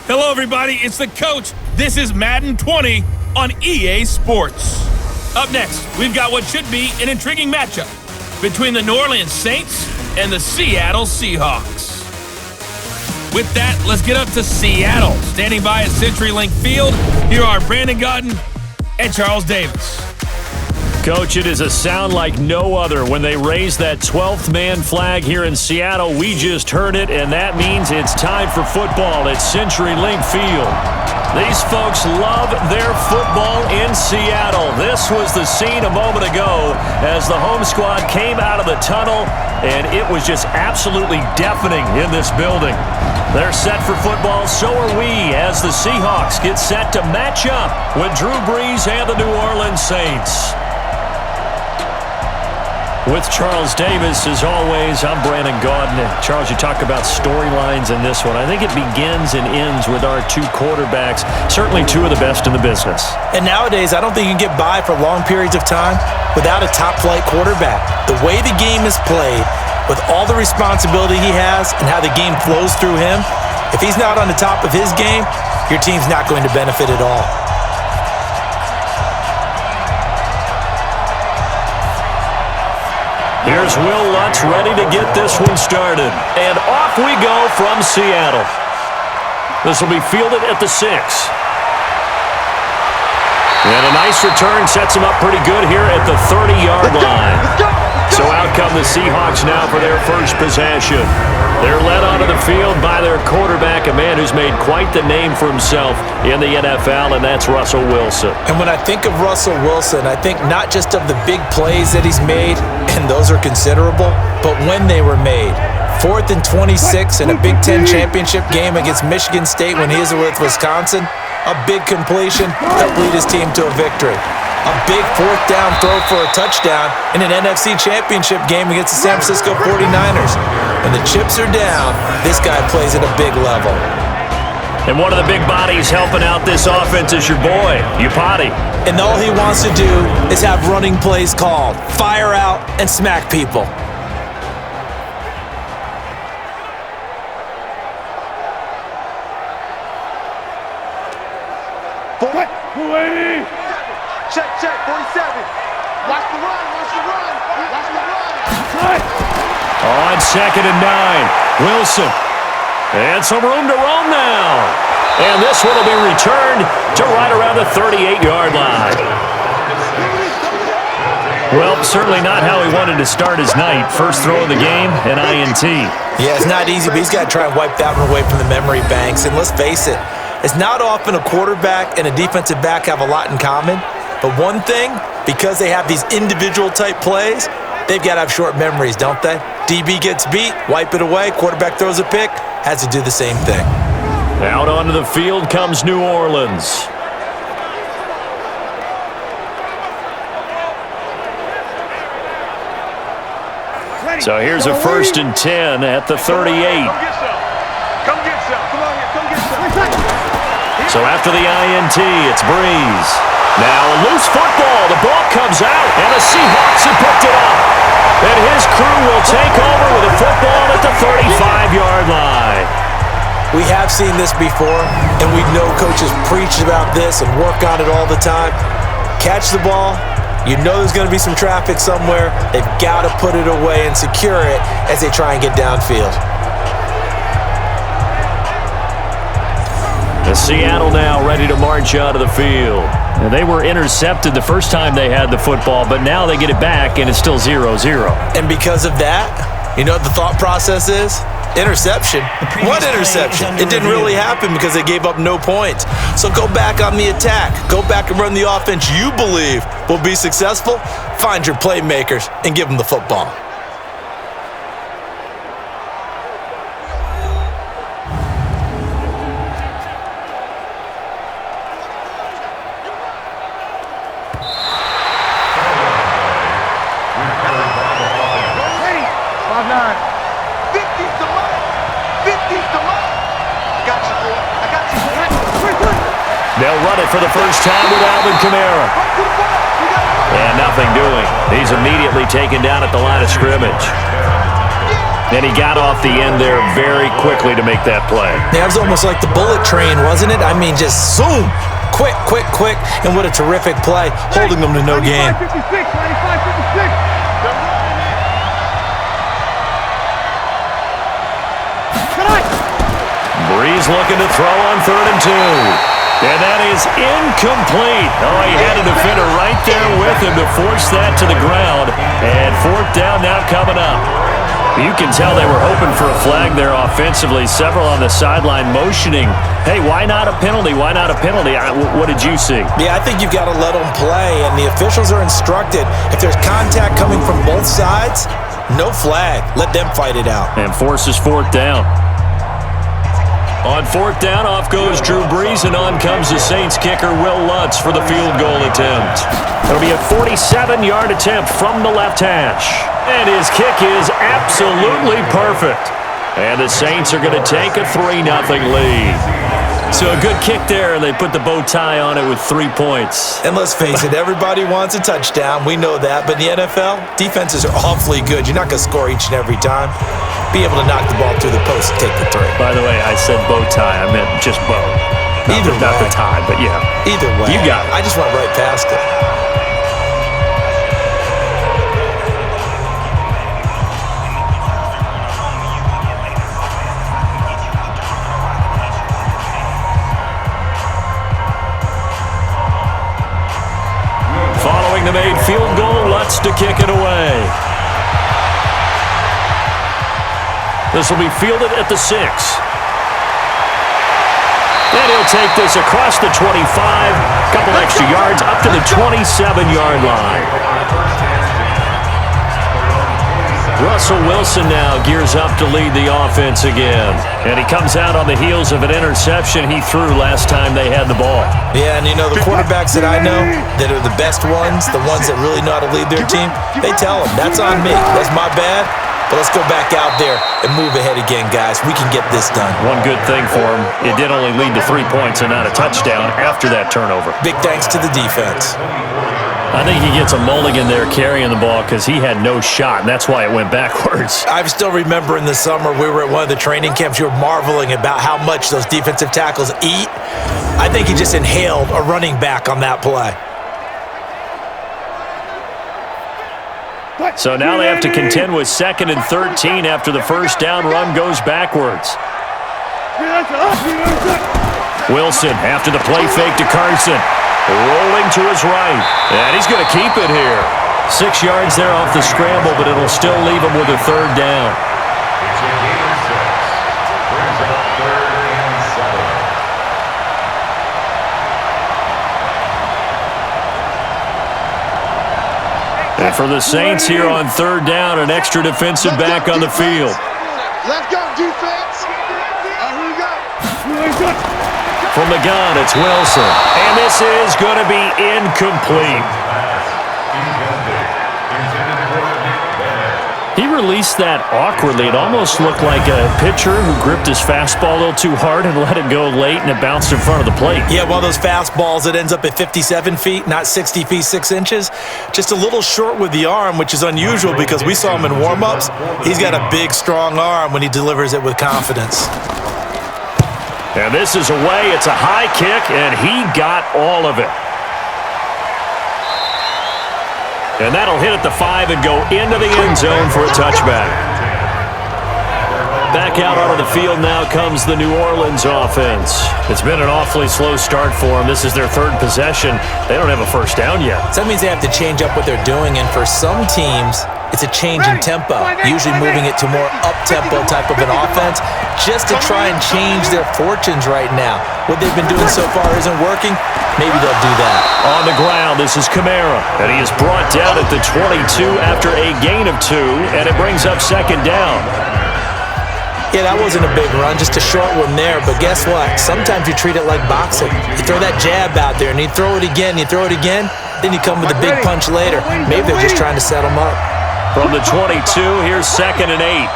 Hello, everybody. It's the coach. This is Madden 20 on EA Sports. Up next, we've got what should be an intriguing matchup between the New Orleans Saints and the Seattle Seahawks. With that, let's get up to Seattle. Standing by at CenturyLink Field, here are Brandon Gaudin and Charles Davis. Coach, it is a sound like no other when they raise that 12th man flag here in Seattle. We just heard it, and that means it's time for football at CenturyLink Field. These folks love their football in Seattle. This was the scene a moment ago as the home squad came out of the tunnel, and it was just absolutely deafening in this building. They're set for football, so are we, as the Seahawks get set to match up with Drew Brees and the New Orleans Saints. With Charles Davis, as always, I'm Brandon Gaudin. Charles, you talk about storylines in this one. I think it begins and ends with our two quarterbacks, certainly two of the best in the business. And nowadays, I don't think you can get by for long periods of time without a top-flight quarterback. The way the game is played, with all the responsibility he has and how the game flows through him, if he's not on the top of his game, your team's not going to benefit at all. Here's Will Lutz ready to get this one started. And off we go from Seattle. This will be fielded at the 6. And a nice return sets him up pretty good here at the 30-yard line. So out come the Seahawks now for their first possession. They're led onto the field by their quarterback, a man who's made quite the name for himself in the NFL, and that's Russell Wilson. And when I think of Russell Wilson, I think not just of the big plays that he's made, and those are considerable, but when they were made. 4th and 26 in a Big Ten championship game against Michigan State when he was with Wisconsin. A big completion helped lead his team to a victory. A big 4th down throw for a touchdown in an NFC championship game against the San Francisco 49ers. When the chips are down, this guy plays at a big level. And one of the big bodies helping out this offense is your boy, Upati. And all he wants to do is have running plays called, fire out, and smack people. Check, 47. Watch the run. On 2nd and 9, Wilson. And some room to roam now. And this one will be returned to right around the 38-yard line. Well, certainly not how he wanted to start his night. First throw of the game, an INT. Yeah, it's not easy, but he's got to try and wipe that one away from the memory banks. And let's face it, it's not often a quarterback and a defensive back have a lot in common. But one thing, because they have these individual type plays, they've got to have short memories, don't they? DB gets beat, wipe it away, quarterback throws a pick, has to do the same thing. Out onto the field comes New Orleans. So here's a 1st and 10 at the 38. Come get some. So after the INT, it's Brees. Now a loose football. The ball comes out, and the Seahawks have picked it up. And his crew will take over with a football at the 35-yard line. We have seen this before, and we know coaches preach about this and work on it all the time. Catch the ball. You know there's going to be some traffic somewhere. They've got to put it away and secure it as they try and get downfield. Seattle now ready to march out of the field. And they were intercepted the first time they had the football, but now they get it back, and it's still 0-0. And because of that, you know what the thought process is? Interception. What interception? It didn't really happen because they gave up no points. So go back on the attack. Go back and run the offense you believe will be successful. Find your playmakers and give them the football. They'll run it for the first time with Alvin Kamara. And nothing doing. He's immediately taken down at the line of scrimmage. And he got off the end there very quickly to make that play. Yeah, it was almost like the bullet train, wasn't it? I mean, just zoom. Quick, quick, quick. And what a terrific play, holding them to no gain. 95-56. Breeze looking to throw on 3rd and 2. And that is incomplete. Oh, he had a defender right there with him to force that to the ground. And 4th down now coming up. You can tell they were hoping for a flag there offensively. Several on the sideline motioning. Hey, why not a penalty? Why not a penalty? What did you see? Yeah, I think you've got to let them play, and the officials are instructed. If there's contact coming from both sides, no flag. Let them fight it out. And forces 4th down. On 4th down, off goes Drew Brees, and on comes the Saints kicker, Will Lutz, for the field goal attempt. It'll be a 47-yard attempt from the left hash. And his kick is absolutely perfect. And the Saints are going to take a 3-0 lead. So a good kick there, and they put the bow tie on it with 3 points. And let's face it, everybody wants a touchdown. We know that. But in the NFL, defenses are awfully good. You're not going to score each and every time. Be able to knock the ball through the post and take the 3. By the way, I said bow tie. I meant just bow. Not the tie, but yeah. Either way. You got it. I just went right past it. Following the made field goal, Lutz to kick it away. This will be fielded at the 6. And he'll take this across the 25, couple extra yards up to the 27-yard line. Russell Wilson now gears up to lead the offense again. And he comes out on the heels of an interception he threw last time they had the ball. Yeah, and you know, the quarterbacks that I know that are the best ones, the ones that really know how to lead their team, they tell them, that's on me. That's my bad. But let's go back out there and move ahead again, guys. We can get this done. One good thing for him, it did only lead to 3 points and not a touchdown after that turnover. Big thanks to the defense. I think he gets a mulligan there carrying the ball because he had no shot, and that's why it went backwards. I still remember in the summer we were at one of the training camps. You were marveling about how much those defensive tackles eat. I think he just inhaled a running back on that play. So now they have to contend with 2nd and 13 after the first down run goes backwards. Wilson after the play fake to Carson. Rolling to his right. And he's going to keep it here. 6 yards there off the scramble, but it'll still leave him with a 3rd down. And for the Saints here on 3rd down, an extra defensive back on the field. Let's go, defense. Here we go. From the gun, it's Wilson. And this is going to be incomplete. He released that awkwardly. It almost looked like a pitcher who gripped his fastball a little too hard and let it go late, and it bounced in front of the plate. Yeah, one of those fastballs that ends up at 57 feet, not 60 feet 6 inches. Just a little short with the arm, which is unusual because we saw him in warm-ups. He's got a big, strong arm when he delivers it with confidence. And this is away. It's a high kick, and he got all of it. And that'll hit at the 5 and go into the end zone for a touchback. Back out onto the field now comes the New Orleans offense. It's been an awfully slow start for them. This is their 3rd possession. They don't have a first down yet. So that means they have to change up what they're doing, and for some teams, it's a change in tempo, usually moving it to more up-tempo type of an offense, just to try and change their fortunes right now. What they've been doing so far isn't working. Maybe they'll do that. On the ground, this is Kamara, and he is brought down at the 22 after a gain of 2, and it brings up 2nd down. Yeah, that wasn't a big run, just a short one there, but guess what? Sometimes you treat it like boxing. You throw that jab out there, and you throw it again, then you come with a big punch later. Maybe they're just trying to set them up. From the 22, here's 2nd and 8.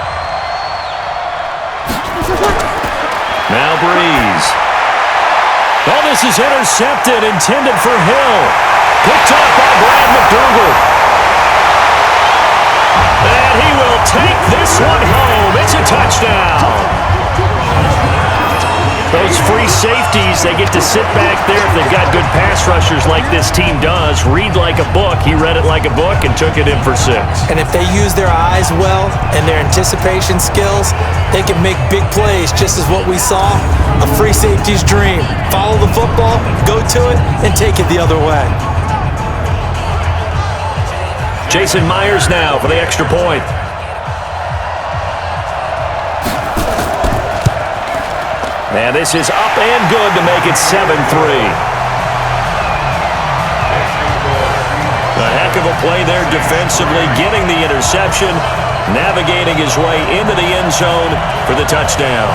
Now Breeze. Oh, this is intercepted, intended for Hill. Picked up by Brad McDougal. And he will will take this one home. It's a touchdown. Those free safeties, they get to sit back there if they've got good pass rushers like this team does. Read like a book. He read it like a book and took it in for 6. And if they use their eyes well and their anticipation skills, they can make big plays, just as what we saw. A free safety's dream. Follow the football, go to it, and take it the other way. Jason Myers now for the extra point. And this is up and good to make it 7-3. A heck of a play there defensively, getting the interception, navigating his way into the end zone for the touchdown.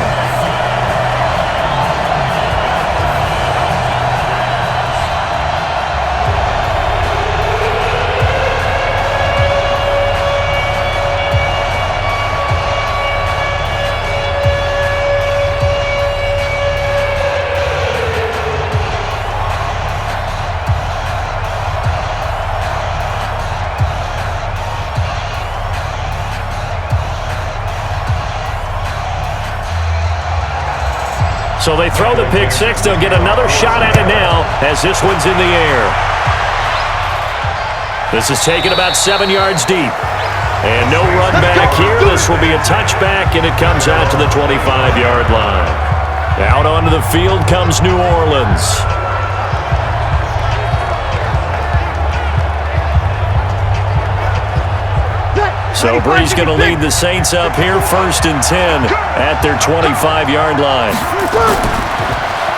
So they throw the pick six. They'll get another shot at it now as this one's in the air. This is taken about 7 yards deep. And no run back here. This will be a touchback, and it comes out to the 25-yard line. Out onto the field comes New Orleans. So Brees going to lead the Saints up here, 1st and 10 at their 25-yard line.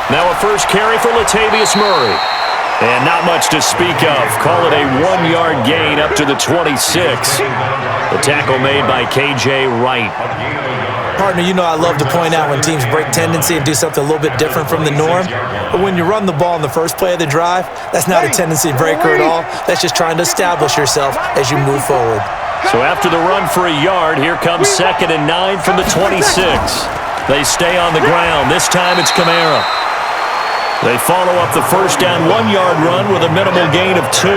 Now a first carry for Latavius Murray. And not much to speak of. Call it a 1-yard gain up to the 26. The tackle made by K.J. Wright. Partner, you know I love to point out when teams break tendency and do something a little bit different from the norm. But when you run the ball in the first play of the drive, that's not a tendency breaker at all. That's just trying to establish yourself as you move forward. So after the run for a yard, here comes 2nd and 9 from the 26. They stay on the ground. This time it's Kamara. They follow up the first down 1-yard run with a minimal gain of 2.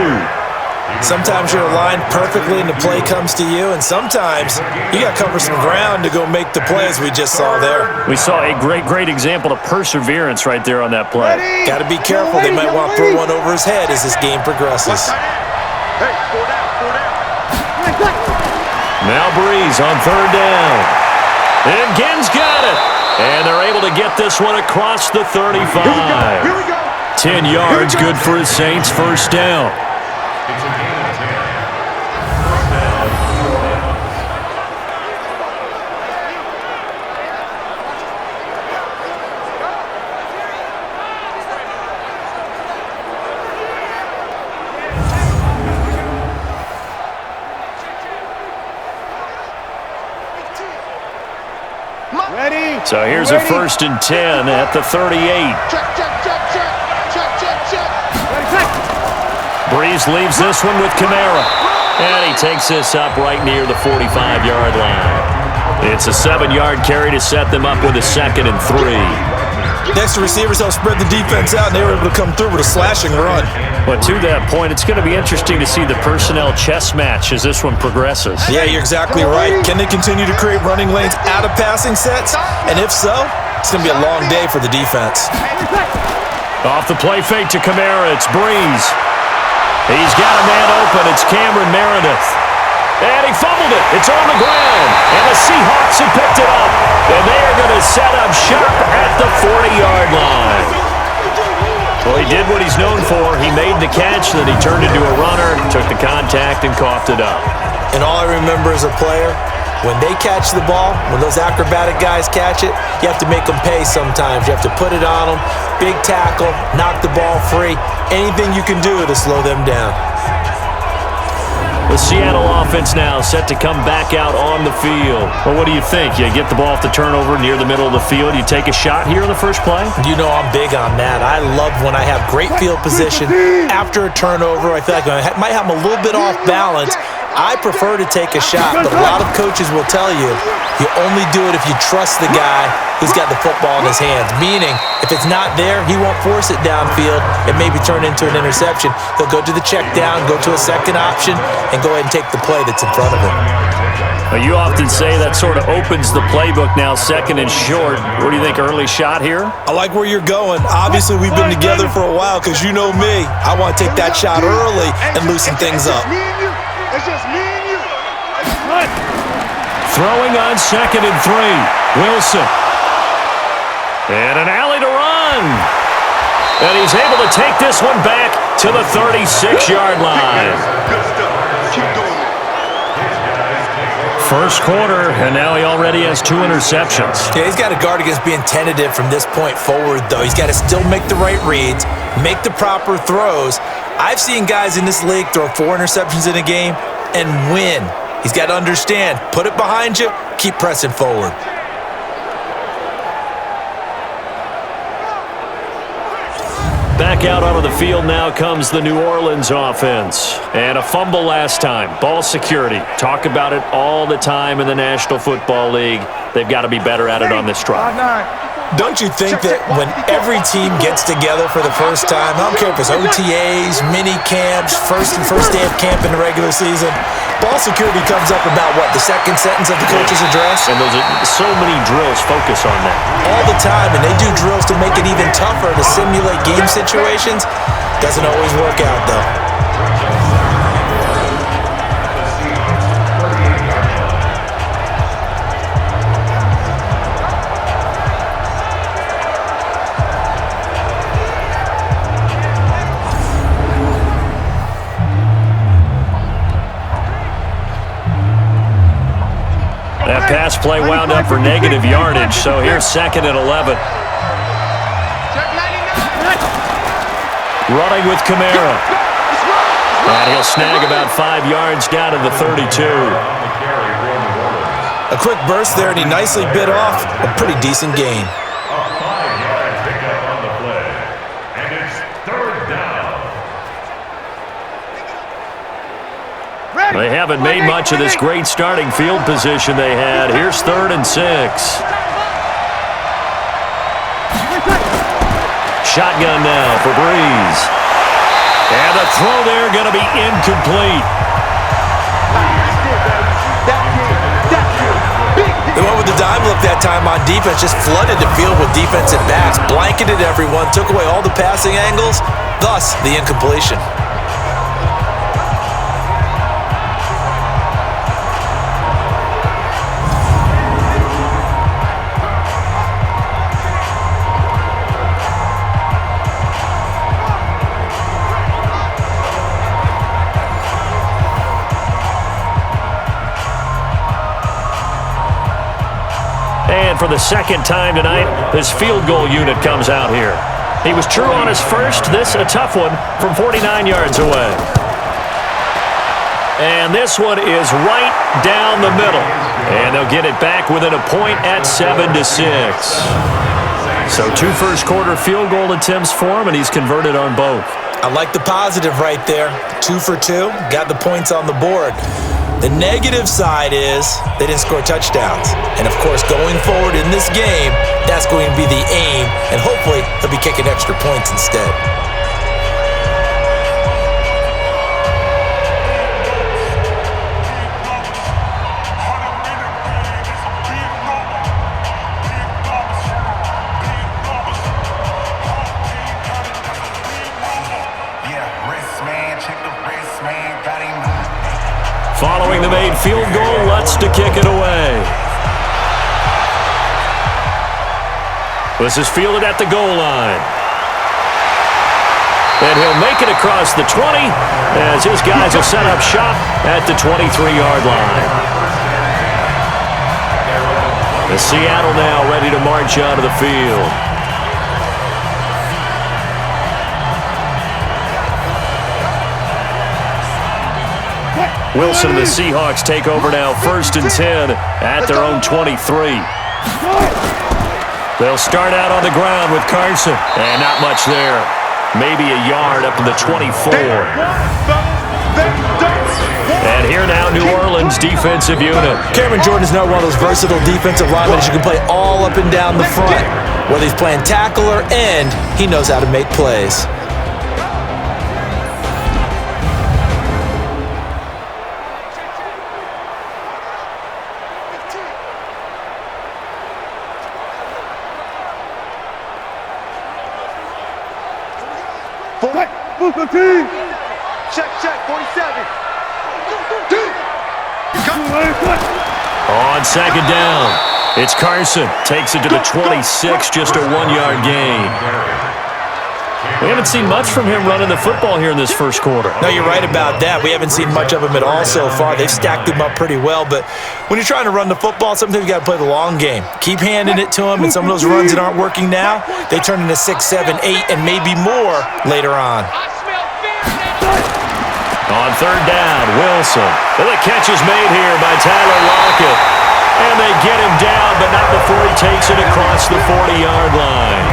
Sometimes you're aligned perfectly and the play comes to you, and sometimes you got to cover some ground to go make the play, as we just saw there. We saw a great example of perseverance right there on that play. Got to be careful. They might want to throw one over his head as this game progresses. Hey, 4 down. Now Brees on 3rd down. And Ginn's got it. And they're able to get this one across the 35. Here we go. 10 yards, good for the Saints, 1st down. So here's a 1st and 10 at the 38. Check. Brees leaves this one with Kamara. And he takes this up right near the 45-yard line. It's a 7-yard carry to set them up with a 2nd and 3. Next to receivers, they'll spread the defense out, and they were able to come through with a slashing run. But to that point, it's going to be interesting to see the personnel chess match as this one progresses. Yeah, you're exactly right. Can they continue to create running lanes out of passing sets? And if so, it's going to be a long day for the defense. Off the play fake to Kamara, it's Brees. He's got a man open. It's Cameron Meredith. And he fumbled it. It's on the ground. And the Seahawks have picked it up. And they are going to set up shop at the 40-yard line. Well, he did what he's known for. He made the catch, then he turned into a runner, took the contact, and coughed it up. And all I remember as a player, when they catch the ball, when those acrobatic guys catch it, you have to make them pay sometimes. You have to put it on them, big tackle, knock the ball free. Anything you can do to slow them down. The Seattle offense now set to come back out on the field. Well, what do you think? You get the ball off the turnover near the middle of the field. You take a shot here in the first play? You know I'm big on that. I love when I have great field position after a turnover. I feel like I might have them a little bit off balance. I prefer to take a shot, but a lot of coaches will tell you, you only do it if you trust the guy who's got the football in his hands. Meaning, if it's not there, he won't force it downfield and maybe turn into an interception. He'll go to the check down, go to a second option, and go ahead and take the play that's in front of him. Well, you often say that sort of opens the playbook now, second and short. What do you think, early shot here? I like where you're going. Obviously, we've been together for a while because you know me. I want to take that shot early and loosen things up. It's just me and you. Throwing on 2nd and 3. Wilson. And an alley to run. And he's able to take this one back to the 36-yard line. Good stuff. Keep doing it. First quarter, and now he already has 2 interceptions. Yeah, he's got to guard against being tentative from this point forward, though. He's got to still make the right reads, make the proper throws. I've seen guys in this league throw 4 interceptions in a game and win. He's got to understand, put it behind you, keep pressing forward. Back out onto the field now comes the New Orleans offense. And a fumble last time. Ball security. Talk about it all the time in the National Football League. They've got to be better at it on this drive. Don't you think that when every team gets together for the first time, I don't care if it's OTAs, mini camps, first day of camp in the regular season, ball security comes up about what, the second sentence of the coach's address? And those are so many drills focus on that. All the time, and they do drills to make it even tougher to simulate game situations. Doesn't always work out, though. That pass play wound up for negative yardage, so here's 2nd and 11. Running with Kamara. And he'll snag about 5 yards down to the 32. A quick burst there, and he nicely bit off a pretty decent gain. They haven't made much of this great starting field position they had. Here's 3rd and 6. Shotgun now for Breeze. And the throw there going to be incomplete. They went with the dime look that time on defense, just flooded the field with defensive backs, blanketed everyone, took away all the passing angles, thus the incompletion. And for the second time tonight, this field goal unit comes out here. He was true on his first. This a tough one from 49 yards away. And this one is right down the middle. And they'll get it back within a point at 7-6. So 2 first-quarter field goal attempts for him, and he's converted on both. I like the positive right there. 2 for 2, got the points on the board. The negative side is they didn't score touchdowns. And, of course, going forward in this game, that's going to be the aim, and hopefully he'll be kicking extra points instead. Following the made field goal, Lutz to kick it away. This is fielded at the goal line. And he'll make it across the 20 as his guys will set up shop at the 23-yard line. The Seattle now ready to march out of the field. Wilson and the Seahawks take over now, 1st and 10 at their own 23. They'll start out on the ground with Carson, and not much there. Maybe a yard up to the 24. And here now, New Orleans defensive unit. Cameron Jordan is now one of those versatile defensive linemen that you can play all up and down the front. Whether he's playing tackle or end, he knows how to make plays. Check, 47. On second down, it's Carson. Takes it to the 26, just a 1-yard gain. We haven't seen much from him running the football here in this first quarter. No, you're right about that. We haven't seen much of him at all so far. They've stacked him up pretty well, but when you're trying to run the football, sometimes you got to play the long game. Keep handing it to him, and some of those runs that aren't working now, they turn into 6, 7, 8, and maybe more later on. On third down, Wilson. And the catch is made here by Tyler Lockett. And they get him down, but not before he takes it across the 40-yard line.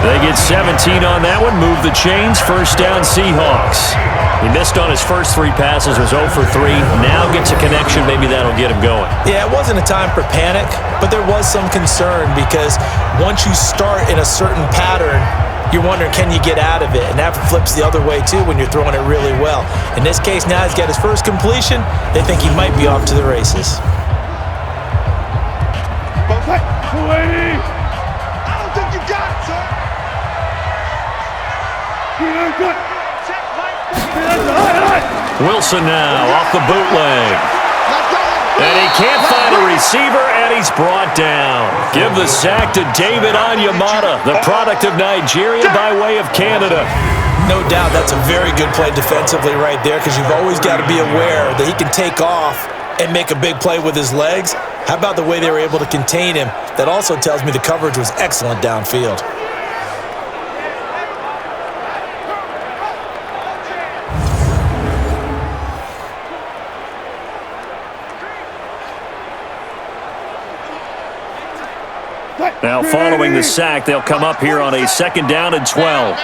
They get 17 on that one, move the chains, first down Seahawks. He missed on his first 3 passes, was 0 for 3. Now gets a connection, maybe that'll get him going. Yeah, it wasn't a time for panic, but there was some concern because once you start in a certain pattern, you're wondering, can you get out of it? And that flips the other way, too, when you're throwing it really well. In this case, now he's got his first completion. They think he might be off to the races. I don't think you got it, sir. Wilson now off the bootleg. And he can't find a receiver, and he's brought down. Give the sack to David Onyemata, the product of Nigeria by way of Canada. No doubt that's a very good play defensively right there because you've always got to be aware that he can take off and make a big play with his legs. How about the way they were able to contain him? That also tells me the coverage was excellent downfield. Now following the sack, they'll come up here on a second down and 12.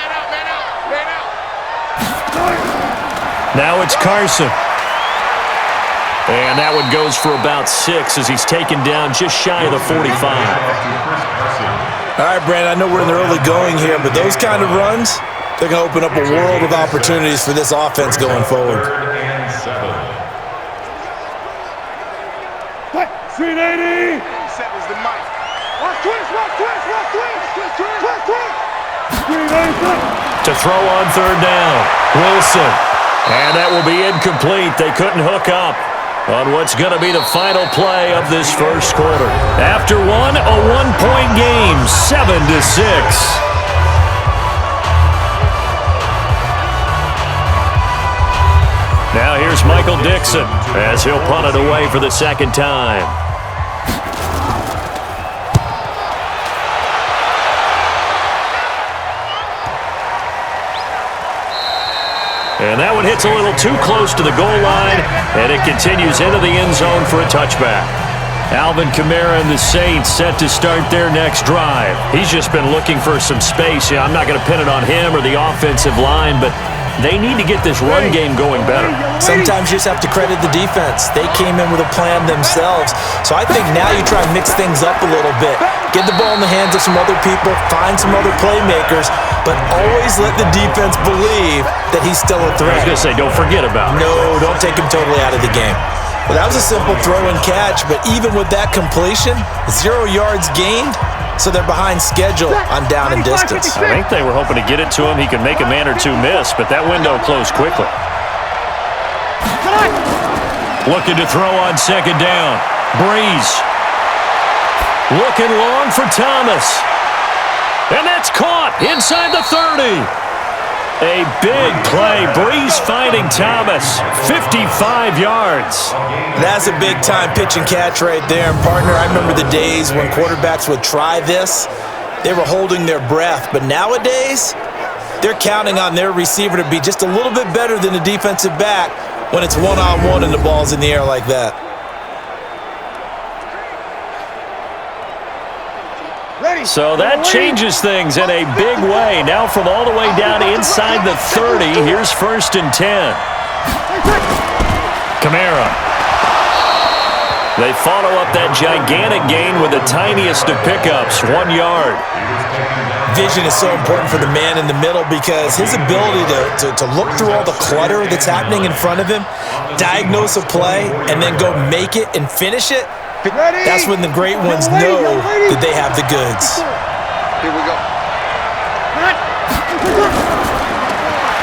Now it's Carson. And that one goes for about 6 as he's taken down just shy of the 45. All right, Brandon, I know we're in the early going here, but those kind of runs, they're going to open up a world of opportunities for this offense going forward. 380. Settles the mic. To throw on third down, Wilson. And that will be incomplete. They couldn't hook up on what's going to be the final play of this first quarter. After one, a 1-point game, 7-6. Now here's Michael Dixon as he'll punt it away for the second time. And that one hits a little too close to the goal line, and it continues into the end zone for a touchback. Alvin Kamara and the Saints set to start their next drive. He's just been looking for some space. I'm not going to pin it on him or the offensive line, but they need to get this run game going better. Sometimes you just have to credit the defense. They came in with a plan themselves. So I think now you try and mix things up a little bit. Get the ball in the hands of some other people, find some other playmakers, but always let the defense believe that he's still a threat. I was going to say, don't forget about it. No, don't take him totally out of the game. Well, that was a simple throw and catch, but even with that completion, 0 yards gained, so they're behind schedule on down and distance. I think they were hoping to get it to him. He could make a man or two miss, but that window closed quickly. Looking to throw on second down. Breeze. Looking long for Thomas. And that's caught inside the 30. A big play. Breeze finding Thomas. 55 yards. That's a big-time pitch and catch right there. And, partner, I remember the days when quarterbacks would try this. They were holding their breath. But nowadays, they're counting on their receiver to be just a little bit better than the defensive back when it's one-on-one and the ball's in the air like that. So that changes things in a big way. Now from all the way down inside the 30, here's 1st and 10. Kamara. They follow up that gigantic gain with the tiniest of pickups, 1 yard. Vision is so important for the man in the middle because his ability to look through all the clutter that's happening in front of him, diagnose a play, and then go make it and finish it, that's when the great ones know that they have the goods. Here we go.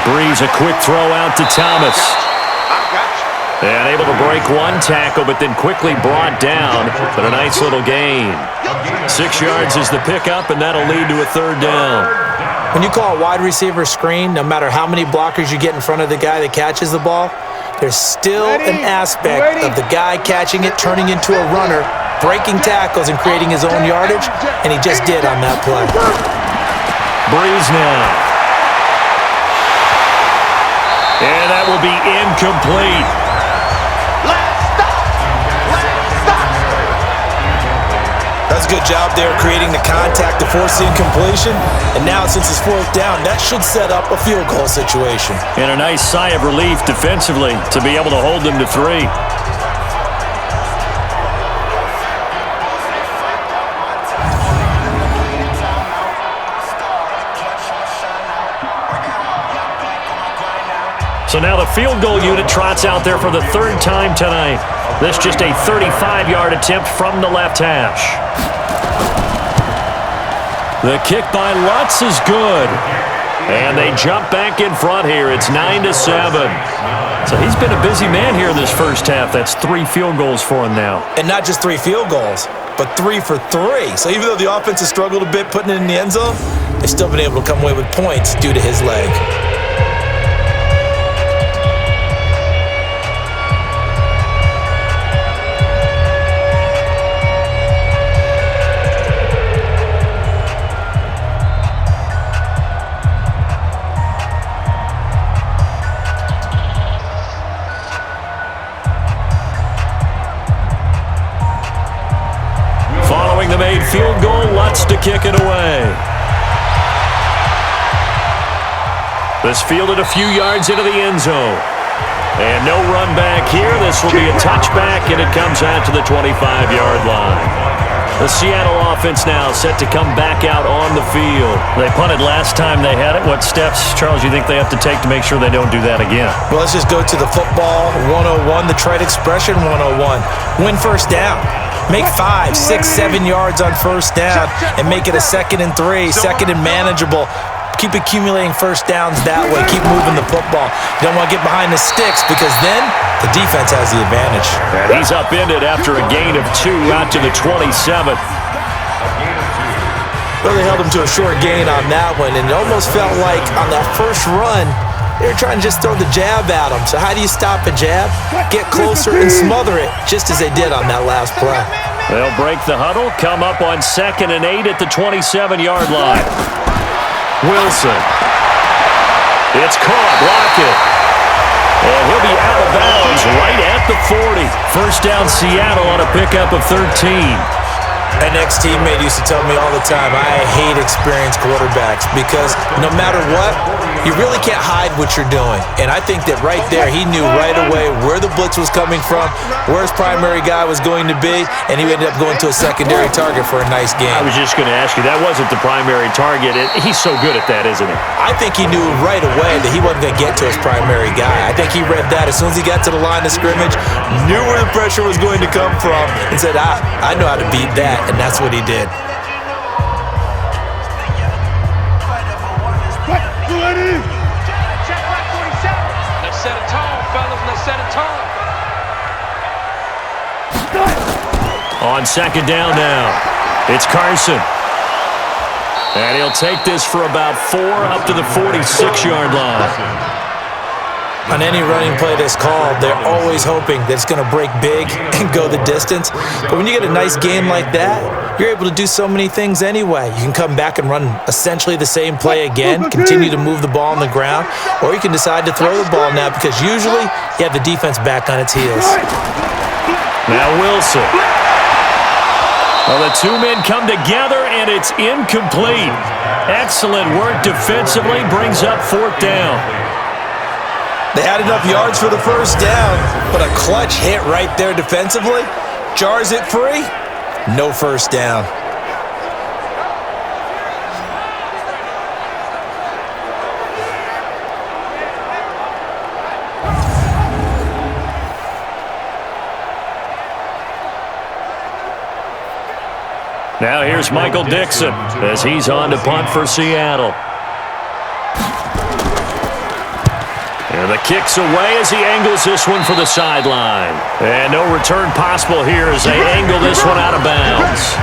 Breeze, a quick throw out to Thomas. And able to break one tackle, but then quickly brought down. But a nice little gain. 6 yards is the pickup, and that'll lead to a 3rd down. When you call a wide receiver screen, no matter how many blockers you get in front of the guy that catches the ball, there's still an aspect of the guy catching it, turning into a runner, breaking tackles and creating his own yardage, and he just did on that play. Breeze now. And that will be incomplete. That's a good job there creating the contact to force the incompletion. And now since it's 4th down, that should set up a field goal situation. And a nice sigh of relief defensively to be able to hold them to 3. So now the field goal unit trots out there for the 3rd time tonight. This just a 35-yard attempt from the left hash. The kick by Lutz is good. And they jump back in front here. It's 9-7. So he's been a busy man here this first half. That's 3 field goals for him now. And not just 3 field goals, but 3 for 3. So even though the offense has struggled a bit putting it in the end zone, they've still been able to come away with points due to his leg. The made field goal, Lutz to kick it away. This fielded a few yards into the end zone. And no run back here. This will be a touchback, and it comes out to the 25-yard line. The Seattle offense now set to come back out on the field. They punted last time they had it. What steps, Charles, do you think they have to take to make sure they don't do that again? Well, let's just go to the football 101, the trade expression 101. Win first down. Make 5, 6, 7 yards on first down and make it a 2nd and 3, 2nd and manageable. Keep accumulating first downs that way. Keep moving the football. You don't want to get behind the sticks because then the defense has the advantage. And he's upended after a gain of 2 out to the 27. Really held him to a short gain on that one, and it almost felt like on that first run, they were trying to just throw the jab at him. So how do you stop a jab? Get closer and smother it, just as they did on that last play. They'll break the huddle, come up on 2nd and 8 at the 27-yard line. Wilson. It's caught. Lockett. And he'll be out of bounds right at the 40. First down Seattle on a pickup of 13. An ex-teammate used to tell me all the time, I hate experienced quarterbacks because no matter what, you really can't hide what you're doing. And I think that right there, he knew right away where the blitz was coming from, where his primary guy was going to be, and he ended up going to a secondary target for a nice game. I was just going to ask you, that wasn't the primary target. He's so good at that, isn't he? I think he knew right away that he wasn't going to get to his primary guy. I think he read that as soon as he got to the line of scrimmage, knew where the pressure was going to come from, and said, I know how to beat that. And that's what he did. Let's set a tone, fellas. Let's set a tone. On 2nd down now, it's Carson. And he'll take this for about 4 up to the 46-yard line. On any running play that's called, they're always hoping that it's going to break big and go the distance. But when you get a nice game like that, you're able to do so many things anyway. You can come back and run essentially the same play again, continue to move the ball on the ground, or you can decide to throw the ball now because usually you have the defense back on its heels. Now Wilson. Well, the 2 men come together, and it's incomplete. Excellent work defensively, brings up 4th down. They had enough yards for the first down, but a clutch hit right there defensively jars it free. No first down. Now here's Michael Dixon as he's on to punt for Seattle. And the kick's away as he angles this one for the sideline. And no return possible here as they angle this one out of bounds.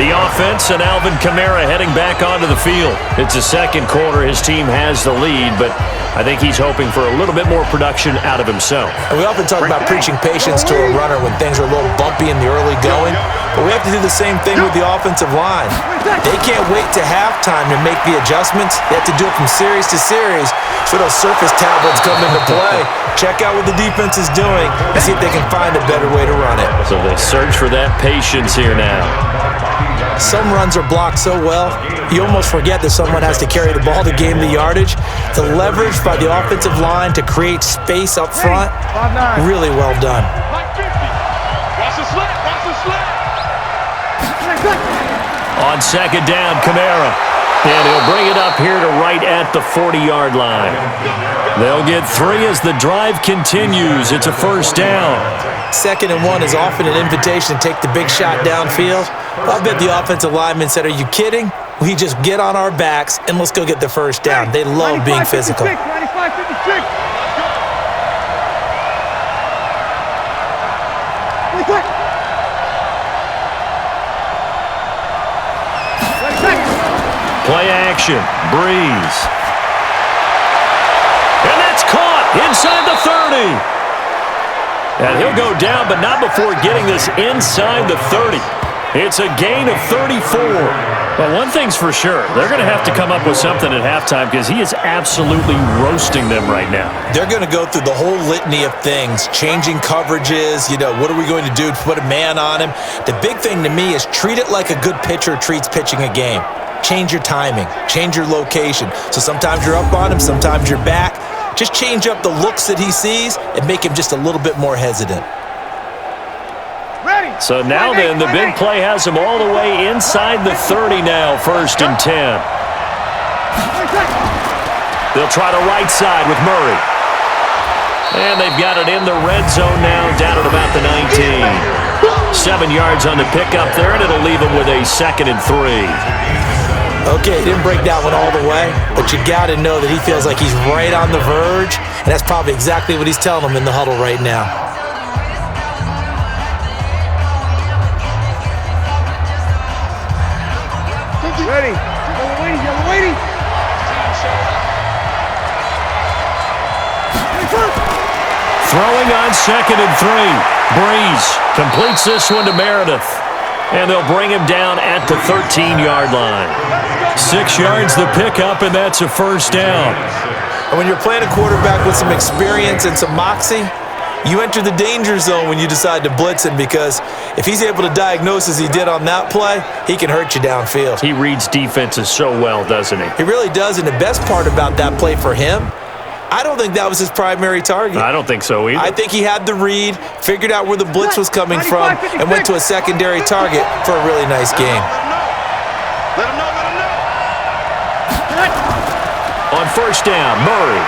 The offense and Alvin Kamara heading back onto the field. It's the second quarter. His team has the lead, but I think he's hoping for a little bit more production out of himself. And we often talk about preaching patience to a runner when things are a little bumpy in the early going, but we have to do the same thing with the offensive line. They can't wait to halftime to make the adjustments. They have to do it from series to series so those surface tablets come into play. Check out what the defense is doing and see if they can find a better way to run it. So they search for that patience here now. Some runs are blocked so well, you almost forget that someone has to carry the ball to gain the yardage. The leverage by the offensive line to create space up front, really well done. Watch the slant, watch the slant. On second down, Kamara. And he'll bring it up here to right at the 40-yard line. They'll get 3 as the drive continues. It's a first down. 2nd and 1 is often an invitation to take the big shot downfield. I bet the offensive lineman said, are you kidding? We just get on our backs and let's go get the first down. They love being physical. 95-56. Play action. Breeze. And that's caught inside the 30. And he'll go down, but not before getting this inside the 30. It's a gain of 34. Well, one thing's for sure. They're going to have to come up with something at halftime because he is absolutely roasting them right now. They're going to go through the whole litany of things, changing coverages, what are we going to do to put a man on him? The big thing to me is treat it like a good pitcher treats pitching a game. Change your timing, change your location. So sometimes you're up on him, sometimes you're back. Just change up the looks that he sees and make him just a little bit more hesitant. So now then, the big play has him all the way inside the 30 now, 1st and 10. They'll try the right side with Murray. And they've got it in the red zone now, down at about the 19. 7 yards on the pickup there, and it'll leave him with a 2nd and 3. Okay, he didn't break that one all the way, but you got to know that he feels like he's right on the verge, and that's probably exactly what he's telling them in the huddle right now. Ready. Yellow waiting. Throwing on 2nd and 3. Breeze completes this one to Meredith. And they'll bring him down at the 13-yard line. 6 yards the pickup, and that's a first down. And when you're playing a quarterback with some experience and some moxie, you enter the danger zone when you decide to blitz him, because if he's able to diagnose as he did on that play, he can hurt you downfield. He reads defenses so well, doesn't he? He really does, and the best part about that play for him, I don't think that was his primary target. I don't think so either. I think he had the read, figured out where the blitz was coming from, and went to a secondary target for a really nice game. Let him know. On first down, Murray.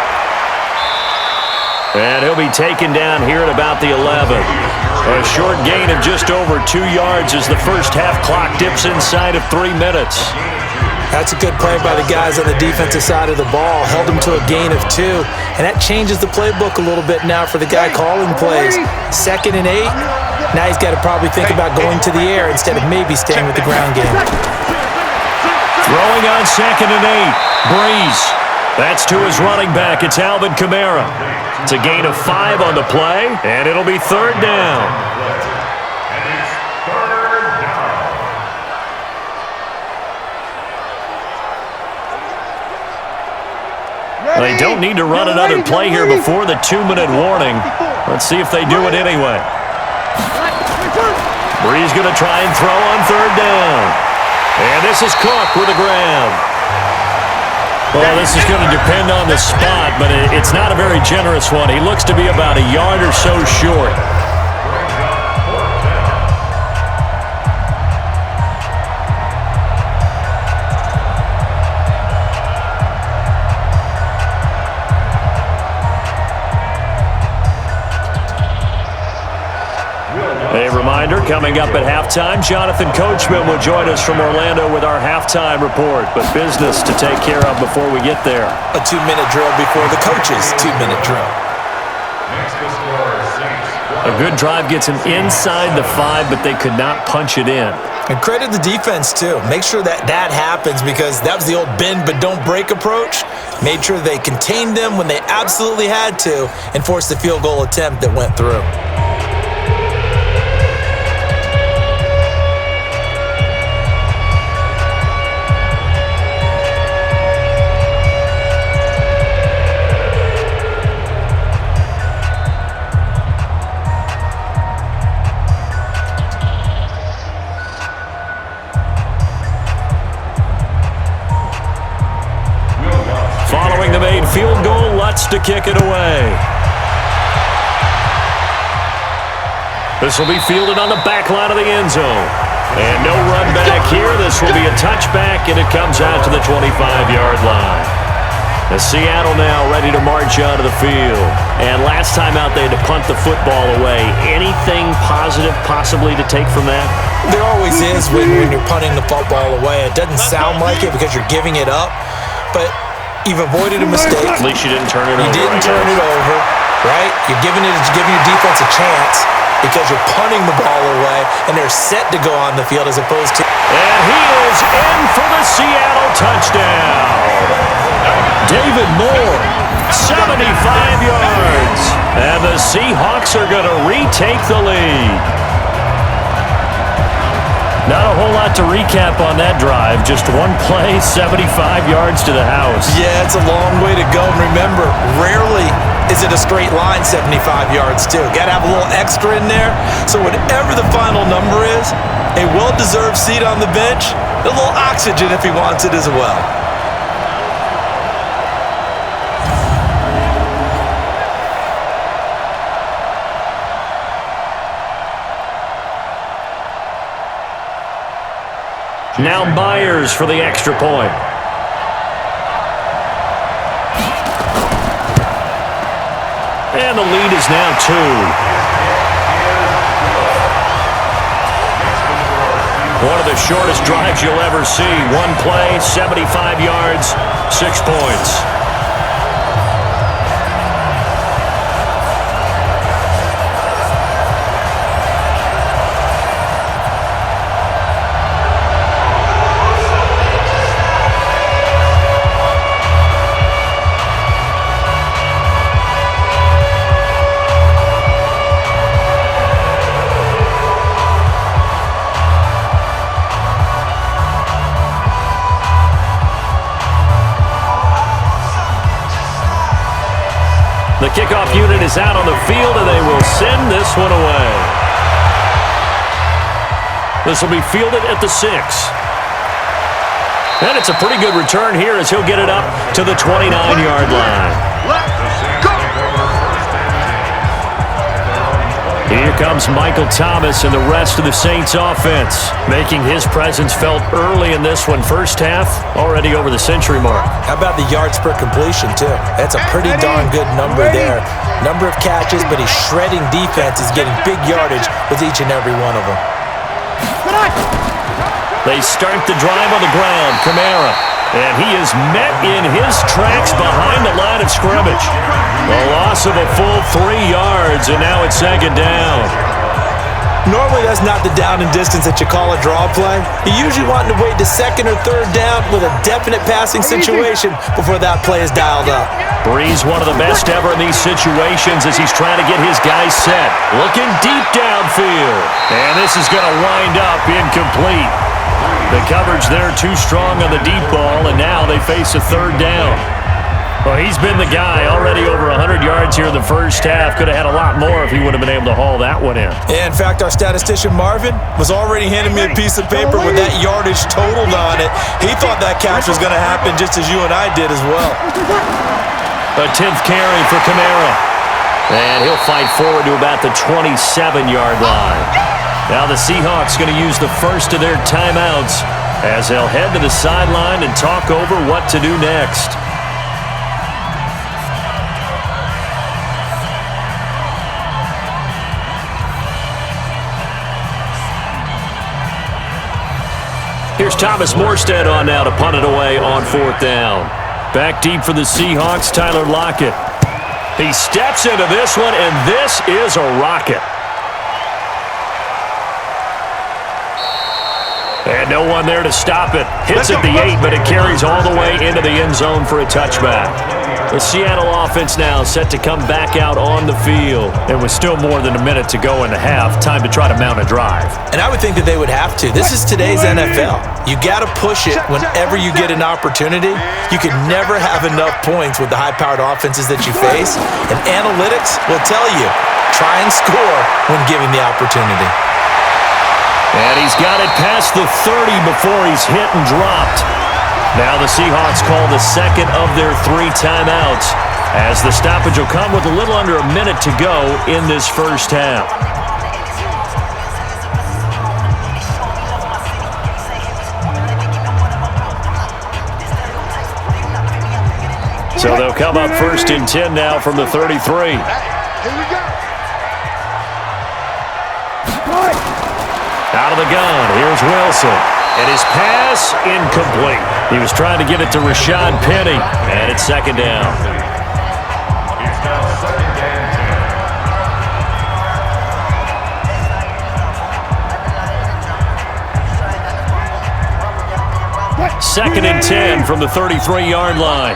And he'll be taken down here at about the 11. A short gain of just over 2 yards as the first half clock dips inside of 3 minutes. That's a good play by the guys on the defensive side of the ball. Held them to a gain of 2. And that changes the playbook a little bit now for the guy calling plays. 2nd and 8. Now he's got to probably think about going to the air instead of maybe staying with the ground game. Throwing on 2nd and 8. Breeze. That's to his running back. It's Alvin Kamara. It's a gain of 5 on the play, and it'll be 3rd down. They don't need to run another play here before the 2-minute warning. Let's see if they do it anyway. Breeze going to try and throw on 3rd down. And this is Cook with a grab. Well, this is going to depend on the spot, but it's not a very generous one. He looks to be about a yard or so short. A reminder reminder, coming up at halftime, Jonathan Coachman will join us from Orlando with our halftime report. But business to take care of before we get there. A 2-minute drill before the coach's 2-minute drill. A good drive gets him inside the 5, but they could not punch it in. And credit the defense, too. Make sure that happens, because that was the old bend but don't break approach. Made sure they contained them when they absolutely had to and forced the field goal attempt that went through. Following the made field goal, Lutz to kick it away. This will be fielded on the back line of the end zone. And no run back here. This will be a touchback, and it comes out to the 25-yard line. The Seattle now ready to march out of the field. And last time out, they had to punt the football away. Anything positive possibly to take from that? There always is when you're punting the football away. It doesn't sound like it because you're giving it up, but you've avoided a mistake. At least you didn't turn it over. You didn't turn it over, right? You're giving your defense a chance because you're punting the ball away, and they're set to go on the field as opposed to... And he is in for the Seattle touchdown. David Moore, 75 yards. And the Seahawks are going to retake the lead. Not a whole lot to recap on that drive. Just one play, 75 yards to the house. Yeah, it's a long way to go. And remember, rarely is it a straight line 75 yards, too. Got to have a little extra in there. So whatever the final number is, a well-deserved seat on the bench, a little oxygen if he wants it as well. Now Myers for the extra point. And the lead is now 2. One of the shortest drives you'll ever see. One play, 75 yards, 6 points. The kickoff unit is out on the field, and they will send this one away. This will be fielded at the 6. And it's a pretty good return here as he'll get it up to the 29-yard line. Here comes Michael Thomas and the rest of the Saints offense, making his presence felt early in this one. First half, already over the century mark. How about the yards per completion, too? That's a pretty darn good number there. Number of catches, but he's shredding defenses, getting big yardage with each and every one of them. They start the drive on the ground. Kamara. And he is met in his tracks behind the line of scrimmage. The loss of a full 3 yards, and now it's second down. Normally, that's not the down and distance that you call a draw play. You usually want to wait to second or third down with a definite passing situation before that play is dialed up. Breeze, one of the best ever in these situations as he's trying to get his guys set. Looking deep downfield. And this is going to wind up incomplete. The coverage there too strong on the deep ball, and now they face a third down. Well, he's been the guy, already over 100 yards here in the first half. Could have had a lot more if he would have been able to haul that one in. Yeah, in fact, our statistician Marvin was already handing me a piece of paper with that yardage totaled on it. He thought that catch was going to happen just as you and I did as well. A 10th carry for Kamara. And he'll fight forward to about the 27-yard line. Now the Seahawks going to use the first of their timeouts as they'll head to the sideline and talk over what to do next. Here's Thomas Morstead on now to punt it away on 4th down. Back deep for the Seahawks, Tyler Lockett. He steps into this one, and this is a rocket. And no one there to stop it. Hits at the 8, but it carries all the way into the end zone for a touchback. The Seattle offense now set to come back out on the field. And with still more than a minute to go in the half, time to try to mount a drive. And I would think that they would have to. This is today's NFL. You got to push it whenever you get an opportunity. You can never have enough points with the high-powered offenses that you face. And analytics will tell you, try and score when given the opportunity. And he's got it past the 30 before he's hit and dropped. Now the Seahawks call the second of their 3 timeouts, as the stoppage will come with a little under a minute to go in this first half. So they'll come up 1st and 10 now from the 33. Here we go. Out of the gun, here's Wilson. And his pass incomplete. He was trying to get it to Rashad Penny, and it's 2nd down. Second and 10 from the 33-yard line.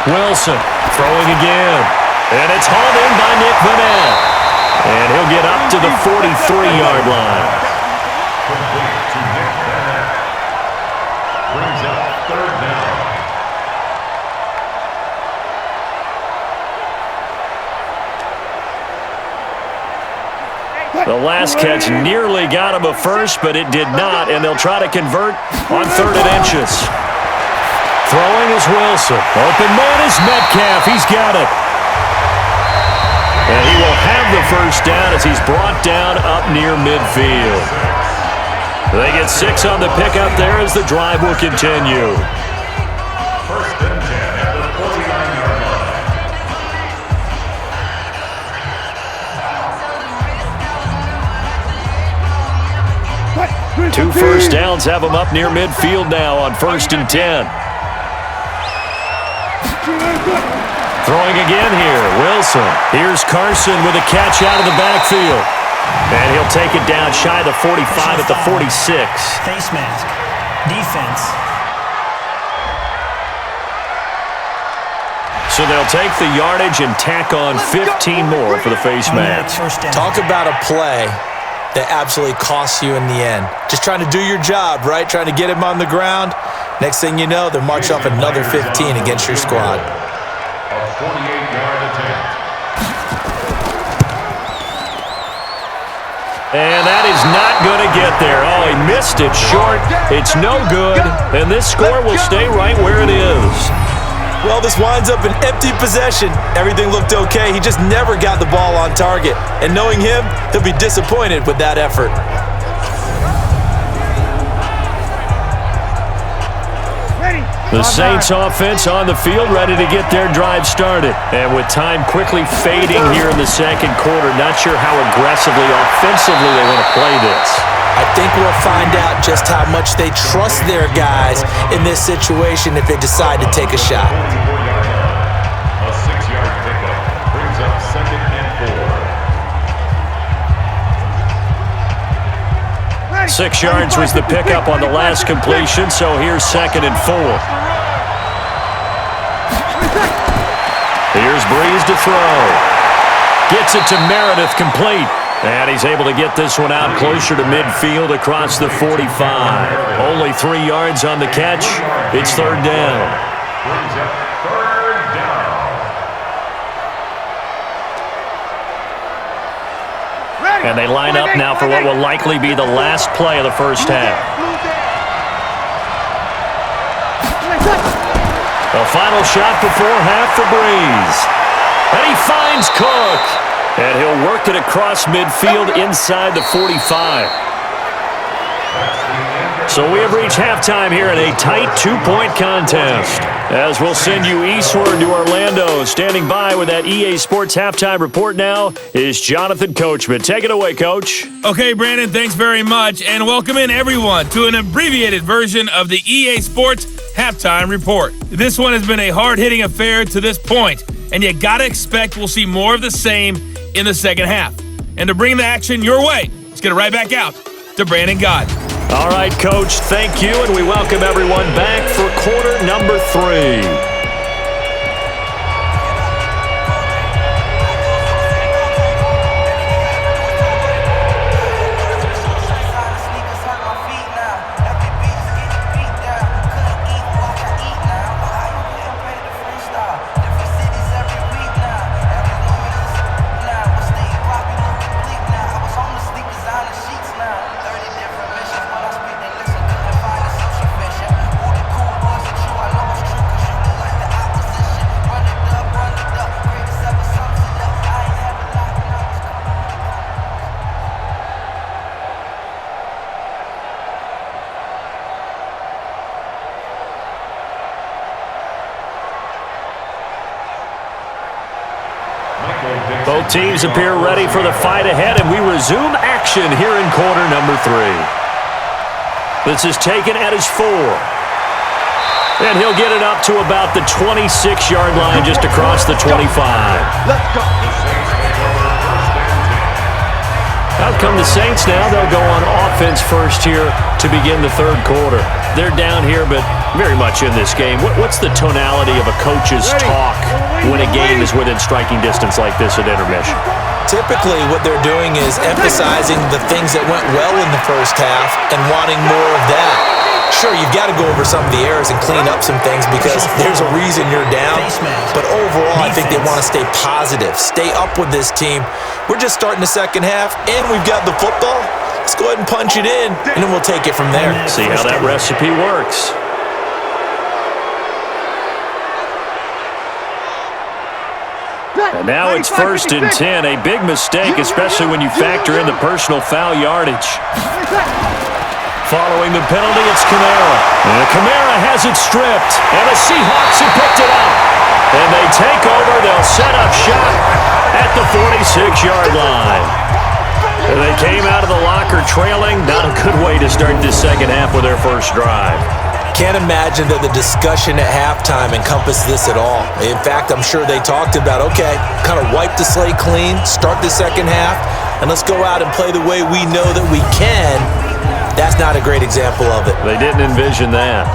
Wilson throwing again, and it's hauled in by Nick Vanette. And he'll get up to the 43-yard line. Brings up 3rd down. The last catch nearly got him a first, but it did not, and they'll try to convert on 3rd and inches. Throwing is Wilson. Open man is Metcalf. He's got it. And he will have the first down as he's brought down up near midfield. They get 6 on the pickup there as the drive will continue. 1st and 10 at the 49-yard line. 2 first downs have him up near midfield now on 1st and 10. Throwing again here, Wilson. Here's Carson with a catch out of the backfield. And he'll take it down shy of the 45 at the 46. Face mask. Defense. So they'll take the yardage and tack on 15 more for the face mask. Talk about a play that absolutely costs you in the end. Just trying to do your job, right? Trying to get him on the ground. Next thing you know, they're marching off another 15 against your squad. 48-yard attempt. And that is not going to get there. Oh, he missed it short. It's no good. And this score will stay right where it is. Well, this winds up an empty possession. Everything looked okay. He just never got the ball on target. And knowing him, he'll be disappointed with that effort. The Saints offense on the field, ready to get their drive started. And with time quickly fading here in the second quarter, not sure how aggressively, offensively they want to play this. I think we'll find out just how much they trust their guys in this situation if they decide to take a shot. A 6-yard pickup brings up 2nd and 4. 6 yards was the pickup on the last completion, so here's 2nd and 4. Here's Breeze to throw. Gets it to Meredith, complete. And he's able to get this one out closer to midfield across the 45. Only 3 yards on the catch. It's 3rd down. Brings up 3rd down. And they line up now for what will likely be the last play of the first half. A final shot before half for Breeze. And he finds Cook. And he'll work it across midfield inside the 45. That's the end So we have reached halftime here in a tight 2-point contest. As we'll send you eastward to Orlando. Standing by with that EA Sports halftime report now is Jonathan Coachman. Take it away, Coach. Okay, Brandon, thanks very much. And welcome in, everyone, to an abbreviated version of the EA Sports halftime report. This one has been a hard-hitting affair to this point, and you got to expect we'll see more of the same in the second half. And to bring the action your way, let's get it right back out to Brandon Gott. All right, Coach, thank you, and we welcome everyone back for quarter number 3. Both teams appear ready for the fight ahead, and we resume action here in quarter number 3. This is taken at his 4. And he'll get it up to about the 26-yard line, just across the 25. Let's go. Out come the Saints now. They'll go on offense first here to begin the third quarter. They're down here, but very much in this game. What's the tonality of a coach's talk when a game is within striking distance like this at intermission? Typically, what they're doing is emphasizing the things that went well in the first half and wanting more of that. Sure, you've got to go over some of the errors and clean up some things because there's a reason you're down. But overall, I think they want to stay positive, stay up with this team. We're just starting the second half, and we've got the football. Let's go ahead and punch it in, and then we'll take it from there. See how that recipe works. And now it's 1st and 10. A big mistake, especially when you factor in the personal foul yardage. Following the penalty, it's Kamara. And Kamara has it stripped. And the Seahawks have picked it up. And they take over. They'll set up shop at the 46-yard line. And they came out of the locker trailing. Not a good way to start this second half with their first drive. Can't imagine that the discussion at halftime encompassed this at all. In fact, I'm sure they talked about, okay, kind of wipe the slate clean, start the second half, and let's go out and play the way we know that we can. That's not a great example of it. They didn't envision that.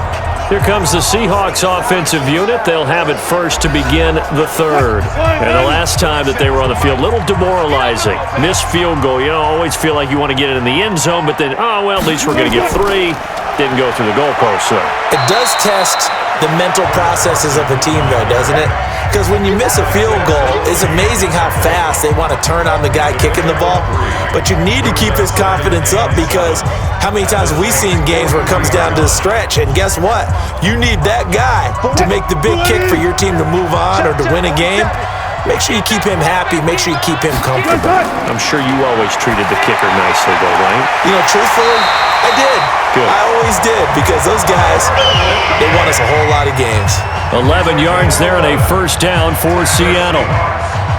Here comes the Seahawks offensive unit. They'll have it first to begin the third. And the last time that they were on the field, a little demoralizing. Missed field goal. You know, always feel like you want to get it in the end zone, but then, oh, well, at least we're going to get 3. Didn't go through the goalpost, though. It does test the mental processes of a team, though, doesn't it? Because when you miss a field goal, it's amazing how fast they want to turn on the guy kicking the ball. But you need to keep his confidence up because how many times have we seen games where it comes down to the stretch, and guess what? You need that guy to make the big kick for your team to move on or to win a game. Make sure you keep him happy. Make sure you keep him comfortable. I'm sure you always treated the kicker nicely, though, right? You know, truthfully, I did. Good. I always did because those guys, they won us a whole lot of games. 11 yards there and a first down for Seattle.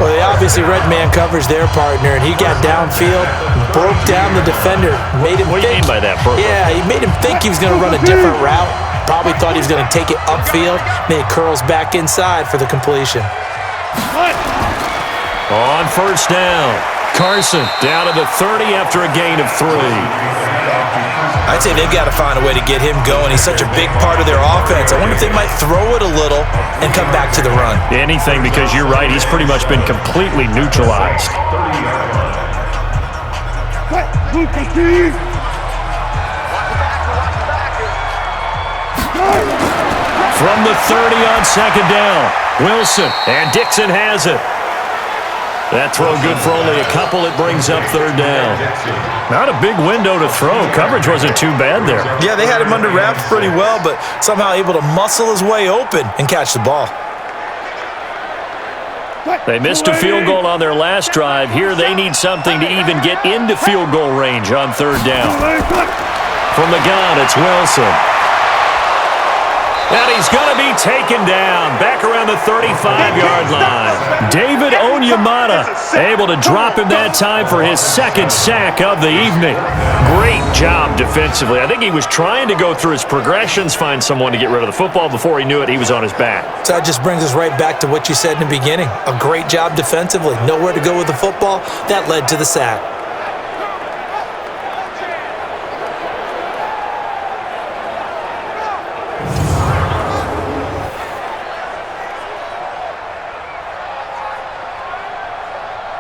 Well, they obviously read man coverage their partner, and he got downfield, broke down the defender, made him What do you mean by that, Purple? Yeah, he made him think he was going to run a different route. Probably thought he was going to take it upfield. Then he curls back inside for the completion. On first down, Carson down to the 30 after a gain of 3. I'd say they've got to find a way to get him going. He's such a big part of their offense. I wonder if they might throw it a little and come back to the run. Anything, because you're right, he's pretty much been completely neutralized. From the 30 on second down, Wilson, and Dixon has it. That throw good for only a couple. It brings up third down. Not a big window to throw. Coverage wasn't too bad there. Yeah, they had him under wraps pretty well, but somehow able to muscle his way open and catch the ball. They missed a field goal on their last drive. Here they need something to even get into field goal range on third down. From the gun, it's Wilson. And he's going to be taken down back around the 35-yard line. David Onyemata able to drop him that time for his second sack of the evening. Great job defensively. I think he was trying to go through his progressions, find someone to get rid of the football. Before he knew it, he was on his back. So that just brings us right back to what you said in the beginning. A great job defensively. Nowhere to go with the football. That led to the sack.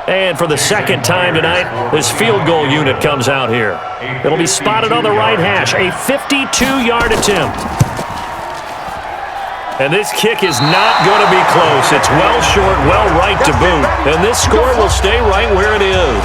And for the second time tonight, this field goal unit comes out here. It'll be spotted on the right hash, a 52-yard attempt. And this kick is not going to be close. It's well short, well right to boot. And this score will stay right where it is.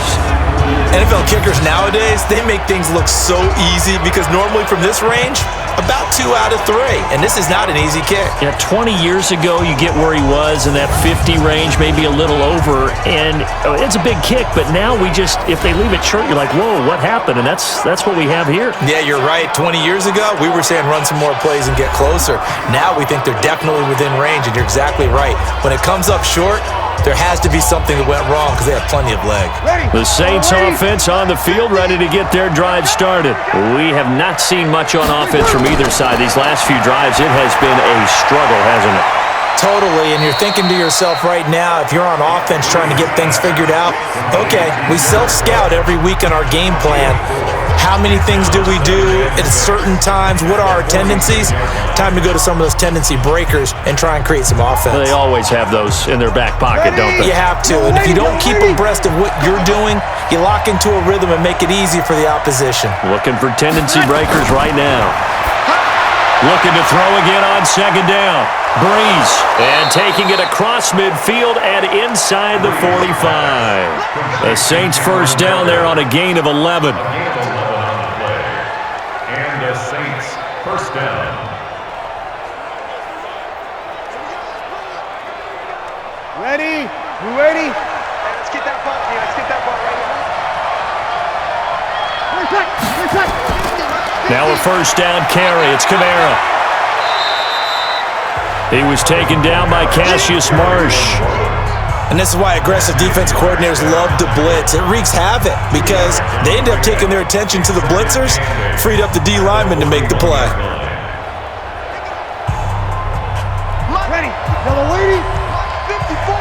NFL kickers nowadays, they make things look so easy because normally from this range, about 2 out of 3. And this is not an easy kick. Yeah, 20 years ago, you get where he was in that 50 range, maybe a little over. And it's a big kick, but now we just, if they leave it short, you're like, whoa, what happened? And that's what we have here. Yeah, you're right. 20 years ago, we were saying run some more plays and get closer. Now we think they're definitely within range, and you're exactly right. When it comes up short, there has to be something that went wrong because they have plenty of leg. The Saints offense on the field, ready to get their drive started. We have not seen much on offense from either side. These last few drives, it has been a struggle, hasn't it? Totally, and you're thinking to yourself right now, if you're on offense trying to get things figured out, okay, we self-scout every week in our game plan. How many things do we do at certain times? What are our tendencies? Time to go to some of those tendency breakers and try and create some offense. They always have those in their back pocket, don't they? You have to, and if you don't keep abreast of what you're doing, you lock into a rhythm and make it easy for the opposition. Looking for tendency breakers right now. Looking to throw again on second down. Breeze, and taking it across midfield and inside the 45. The Saints first down there on a gain of 11. And the Saints first down. Ready? You ready? Hey, let's get that ball here. Let's get that ball right here. Now a first down carry. It's Kamara. He was taken down by Cassius Marsh. And this is why aggressive defense coordinators love to blitz. It wreaks havoc because they end up taking their attention to the blitzers, freed up the D lineman to make the play. Ready? Yellow lady. 54.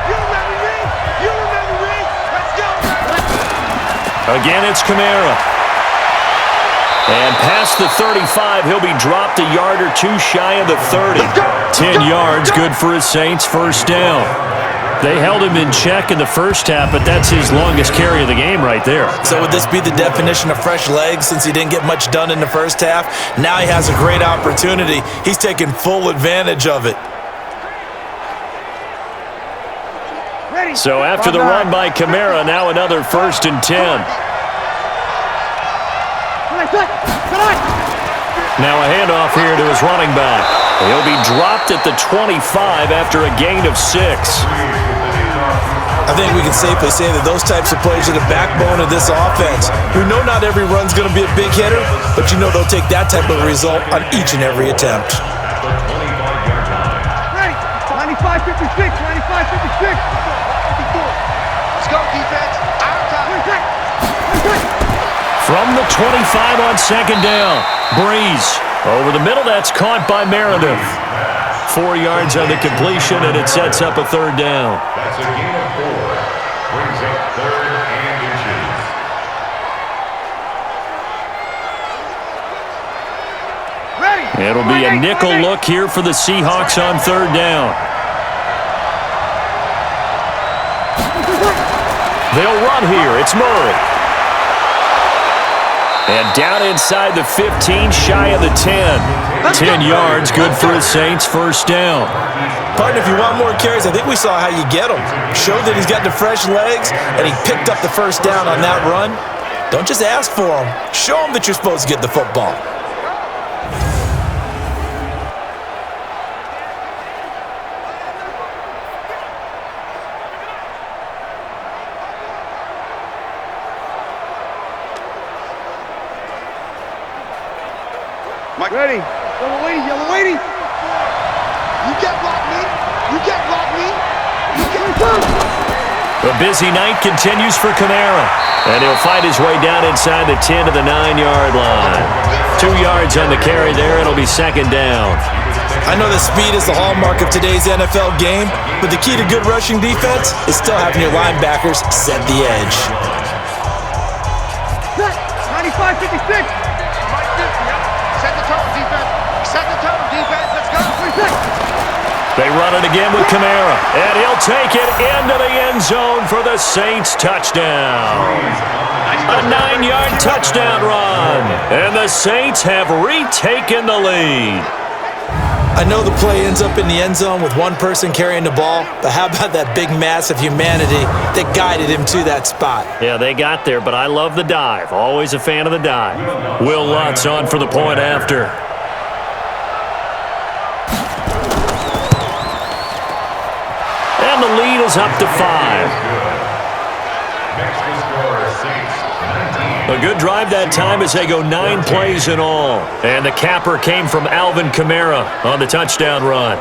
You remember me? You remember me? Let's go. Again, it's Kamara. And past the 35, he'll be dropped a yard or two shy of the 30. 10 yards, good for his Saints first down. They held him in check in the first half, but that's his longest carry of the game right there. So would this be the definition of fresh legs since he didn't get much done in the first half? Now he has a great opportunity. He's taking full advantage of it. So after the run by Kamara, now another 1st and 10. Now a handoff here to his running back. He'll be dropped at the 25 after a gain of 6. I think we can safely say that those types of plays are the backbone of this offense. We know not every run's going to be a big hitter, but you know they'll take that type of result on each and every attempt. Ready? 95, 56, 95, 56. 54. Let's go, defense. Out of time. From the 25 on second down, Breeze. Over the middle, that's caught by Meredith. 4 yards on the completion, and it sets up a 3rd down. That's a gain of 4. Brings up 3rd and inches. Ready? It'll be a nickel look here for the Seahawks on 3rd down. They'll run here. It's Murray. And down inside the 15, shy of the 10. 10 yards, good for his Saints first down. Partner, if you want more carries, I think we saw how you get them. Showed that he's got the fresh legs, and he picked up the first down on that run. Don't just ask for them. Show them that you're supposed to get the football. Ready. Yellow lady. You get block me. You get block me. You get The busy night continues for Kamara, and he'll fight his way down inside the 10 to the 9-yard line. 2 yards on the carry there. It'll be second down. I know that speed is the hallmark of today's NFL game, but the key to good rushing defense is still having your linebackers set the edge. 95-56. Set the tone, defense. Set the tone, defense. Let's go. They run it again with Kamara, and he'll take it into the end zone for the Saints touchdown. A 9-yard touchdown run, and the Saints have retaken the lead. I know the play ends up in the end zone with one person carrying the ball, but how about that big mass of humanity that guided him to that spot? Yeah, they got there, but I love the dive. Always a fan of the dive. Will Lutz on for the point after. And the lead is up to 5. A good drive that time as they go 9 plays in all. And the capper came from Alvin Kamara on the touchdown run.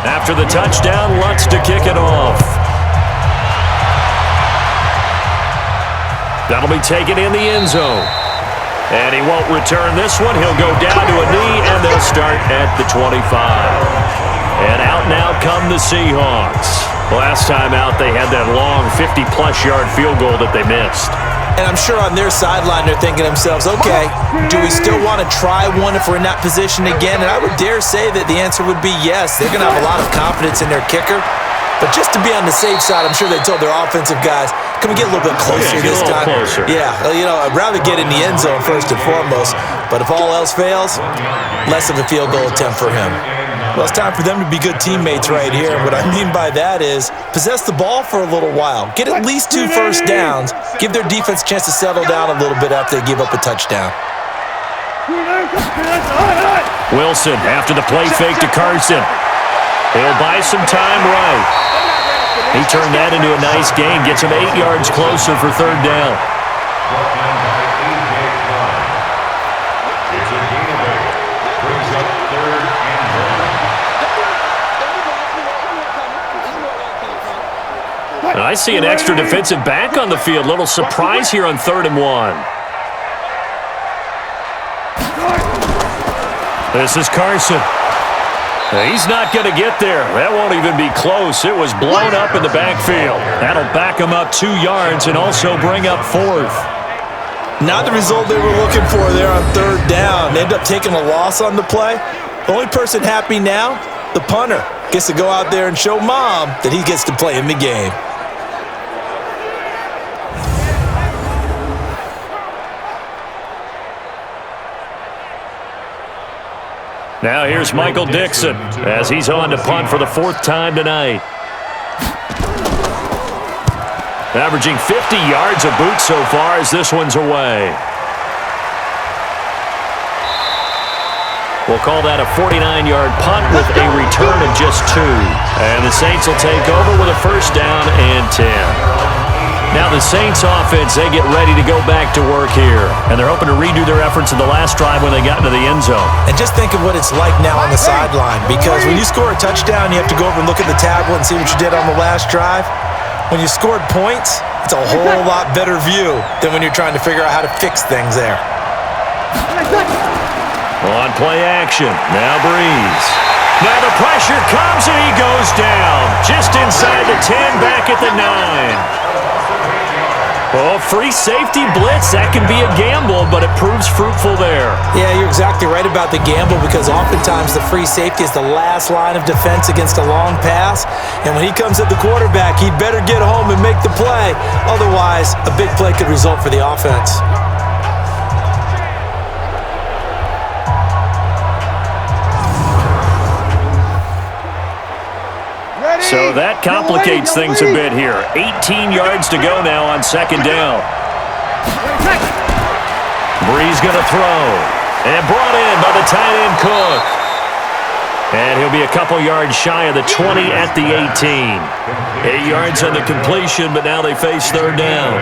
After the touchdown, Lutz to kick it off. That'll be taken in the end zone. And he won't return this one. He'll go down to a knee, and they'll start at the 25. And out come the Seahawks. Last time out, they had that long 50-plus yard field goal that they missed. And I'm sure on their sideline they're thinking to themselves, okay, do we still want to try one if we're in that position again? And I would dare say that the answer would be yes. They're going to have a lot of confidence in their kicker. But just to be on the safe side, I'm sure they told their offensive guys, can we get a little bit closer this time? Closer. Yeah, you know, I'd rather get in the end zone first and foremost. But if all else fails, less of a field goal attempt for him. Well, it's time for them to be good teammates right here. And what I mean by that is possess the ball for a little while. Get at least 2 first downs. Give their defense a chance to settle down a little bit after they give up a touchdown. Wilson after the play fake to Carson. He'll buy some time right. He turned that into a nice gain. Gets him 8 yards closer for third down. And I see an extra defensive back on the field. Little surprise here on 3rd and 1. This is Carson. He's not going to get there. That won't even be close. It was blown up in the backfield. That'll back him up 2 yards and also bring up 4th. Not the result they were looking for there on 3rd down. They end up taking a loss on the play. The only person happy now, the punter, gets to go out there and show Mom that he gets to play in the game. Now here's Michael Dixon as he's on to punt for the 4th time tonight. Averaging 50 yards a boot so far as this one's away. We'll call that a 49-yard punt with a return of just 2. And the Saints will take over with a 1st down and 10. Now the Saints offense, they get ready to go back to work here. And they're hoping to redo their efforts in the last drive when they got into the end zone. And just think of what it's like now on the sideline. Because when you score a touchdown, you have to go over and look at the tablet and see what you did on the last drive. When you scored points, it's a whole lot better view than when you're trying to figure out how to fix things there. On play action, now Breeze. Now the pressure comes and he goes down. Just inside the 10, back at the 9. Oh, free safety blitz. That can be a gamble, but it proves fruitful there. Yeah, you're exactly right about the gamble because oftentimes the free safety is the last line of defense against a long pass. And when he comes at the quarterback, he'd better get home and make the play. Otherwise, a big play could result for the offense. So that complicates things a bit here. 18 yards to go now on second down. Bree's going to throw. And brought in by the tight end Cook. And he'll be a couple yards shy of the 20 at the 18. 8 yards on the completion, but now they face third down.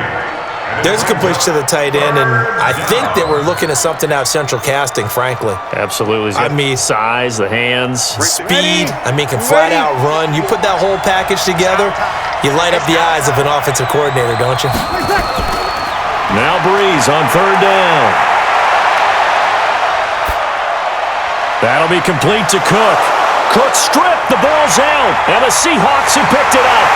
There's a completion to the tight end, and I think that we're looking at something out of central casting, frankly. Absolutely. I mean, size, the hands. Speed, can flat out run. You put that whole package together, you light up the eyes of an offensive coordinator, don't you? Now Breeze on third down. That'll be complete to Cook. Cook stripped, the ball's out, and the Seahawks have picked it up.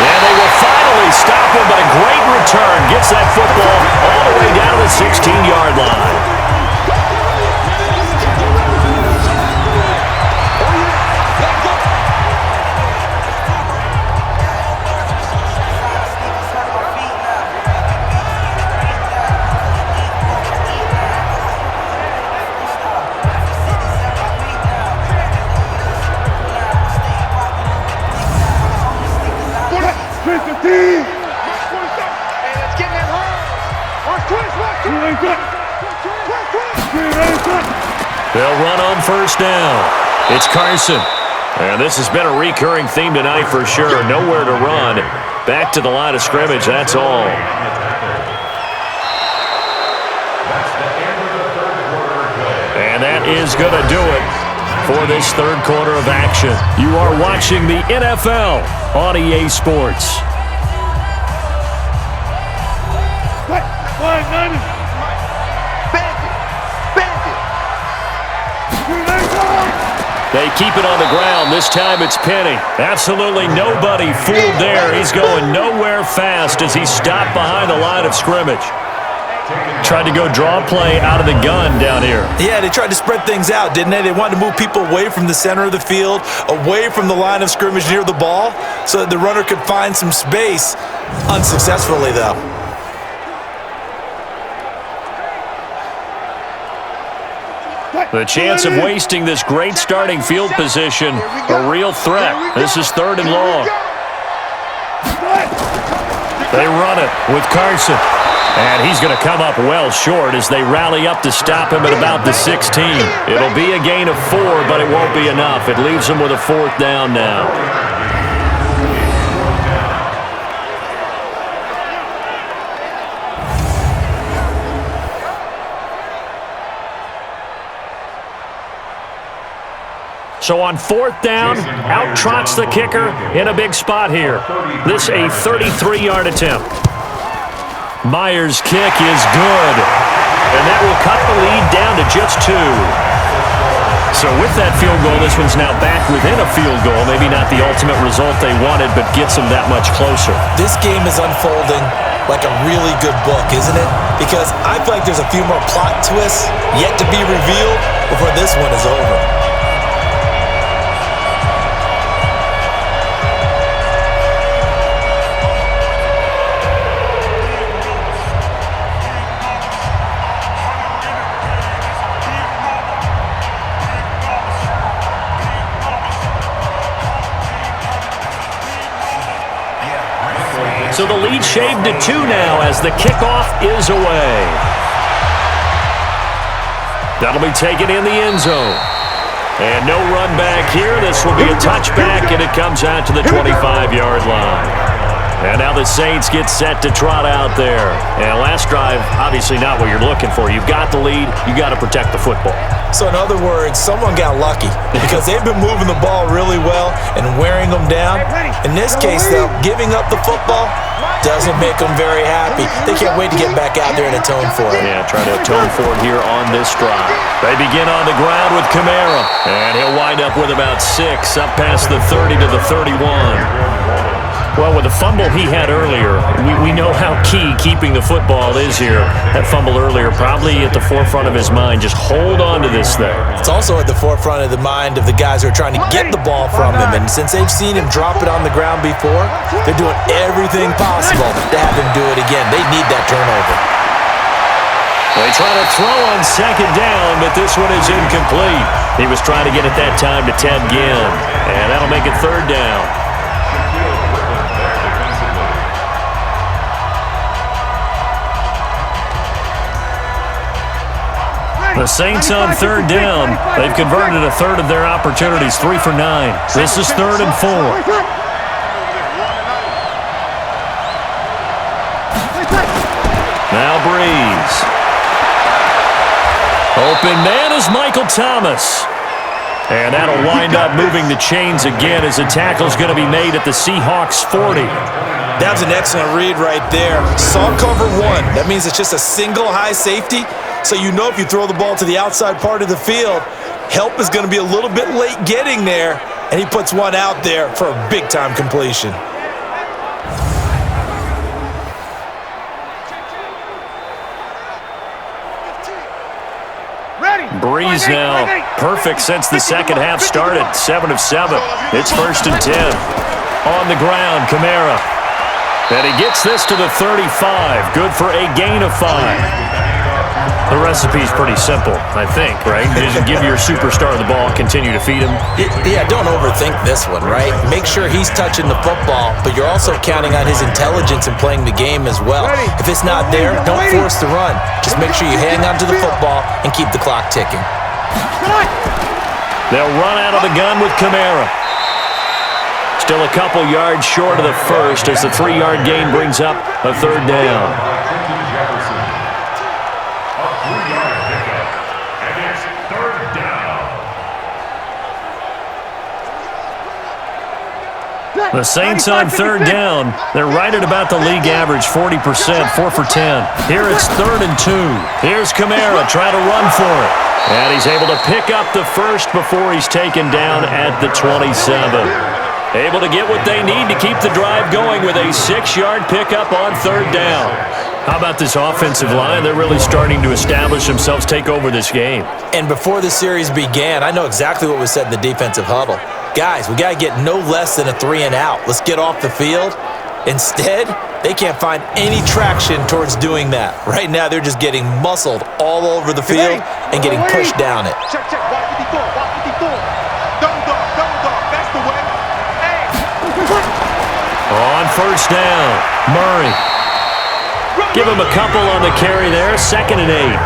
And they will finally stop him, but a great return gets that football all the way down to the 16-yard line. They'll run on first down. It's Carson. And this has been a recurring theme tonight for sure. Nowhere to run. Back to the line of scrimmage, that's all. And that is going to do it for this third quarter of action. You are watching the NFL on EA Sports. They keep it on the ground. This time it's Penny. Absolutely nobody fooled there. He's going nowhere fast as he stopped behind the line of scrimmage. Tried to go draw play out of the gun down here. Yeah, they tried to spread things out, didn't they? They wanted to move people away from the center of the field, away from the line of scrimmage near the ball, so that the runner could find some space. Unsuccessfully, though. The chance of wasting this great starting field position, a real threat. This is third and long. They run it with Carson. And he's going to come up well short as they rally up to stop him at about the 16. It'll be a gain of 4, but it won't be enough. It leaves them with a fourth down now. So on fourth down, out trots the kicker in a big spot here. This a 33-yard attempt. Myers' kick is good, and that will cut the lead down to just 2. So with that field goal, this one's now back within a field goal. Maybe not the ultimate result they wanted, but gets them that much closer. This game is unfolding like a really good book, isn't it? Because I feel like there's a few more plot twists yet to be revealed before this one is over. So the lead shaved to 2 now as the kickoff is away. That'll be taken in the end zone. And no run back here. This will be a touchback, and it comes out to the 25-yard line. And now the Saints get set to trot out there. And last drive, obviously not what you're looking for. You've got the lead. You've got to protect the football. So in other words, someone got lucky because they've been moving the ball really well and wearing them down. In this case, though, giving up the football doesn't make them very happy. They can't wait to get back out there and atone for it. Yeah, try to atone for it here on this drive. They begin on the ground with Kamara. And he'll wind up with about 6 up past the 30 to the 31. Well, with the fumble he had earlier, we know how key keeping the football is here. That fumble earlier probably at the forefront of his mind. Just hold on to this thing. It's also at the forefront of the mind of the guys who are trying to get the ball from him. And since they've seen him drop it on the ground before, they're doing everything possible to have him do it again. They need that turnover. They try to throw on second down, but this one is incomplete. He was trying to get it that time to Ted Ginn, and that'll make it third down. The Saints on third down. They've converted a third of their opportunities, 3 for 9. This is 3rd and 4. Now Breeze. Open man is Michael Thomas. And that'll wind up moving the chains again as a tackle's going to be made at the Seahawks 40. That was an excellent read right there. Saw cover 1. That means it's just a single high safety. So you know if you throw the ball to the outside part of the field, help is going to be a little bit late getting there, and he puts one out there for a big-time completion. Breeze now, perfect since the second half started, 7 of 7. It's 1st and 10. On the ground, Kamara. And he gets this to the 35, good for a gain of 5. The recipe's pretty simple, I think, right? Just give your superstar the ball, continue to feed him. Yeah, don't overthink this one, right? Make sure he's touching the football, but you're also counting on his intelligence in playing the game as well. If it's not there, don't force the run. Just make sure you hang on to the football and keep the clock ticking. They'll run out of the gun with Kamara. Still a couple yards short of the first as the 3-yard gain brings up a third down. The Saints on third down. They're right at about the league average, 40%, 4 for 10. Here it's 3rd and 2. Here's Kamara trying to run for it. And he's able to pick up the first before he's taken down at the 27. Able to get what they need to keep the drive going with a 6-yard pickup on third down. How about this offensive line? They're really starting to establish themselves, take over this game. And before the series began, I know exactly what was said in the defensive huddle. Guys, we got to get no less than a 3-and-out. Let's get off the field. Instead, they can't find any traction towards doing that. Right now, they're just getting muscled all over the field and getting pushed down it. Check, watch 54, watch 54. Double dog, that's the way. On first down, Murray. Give him a couple on the carry there, 2nd and 8.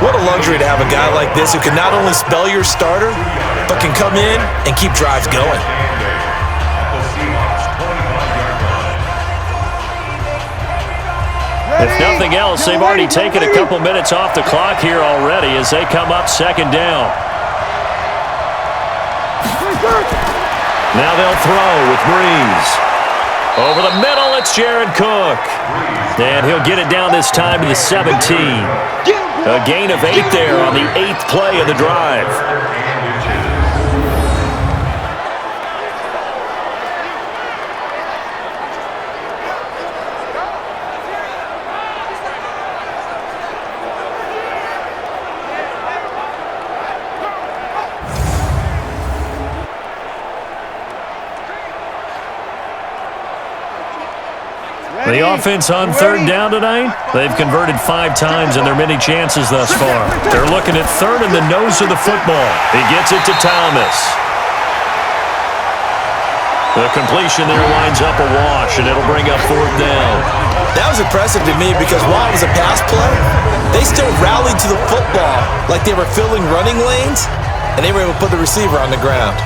What a luxury to have a guy like this who can not only spell your starter, but can come in and keep drives going. If nothing else, they've already taken a couple minutes off the clock here already as they come up 2nd down. Now they'll throw with Breeze. Over the middle, it's Jared Cook. And he'll get it down this time to the 17. A gain of 8 there on the 8th play of the drive. The offense on third down tonight, they've converted 5 times in their many chances thus far. They're looking at third in the nose of the football. He gets it to Thomas. The completion there winds up a wash, and it'll bring up 4th down. That was impressive to me because while it was a pass play, they still rallied to the football like they were filling running lanes, and they were able to put the receiver on the ground.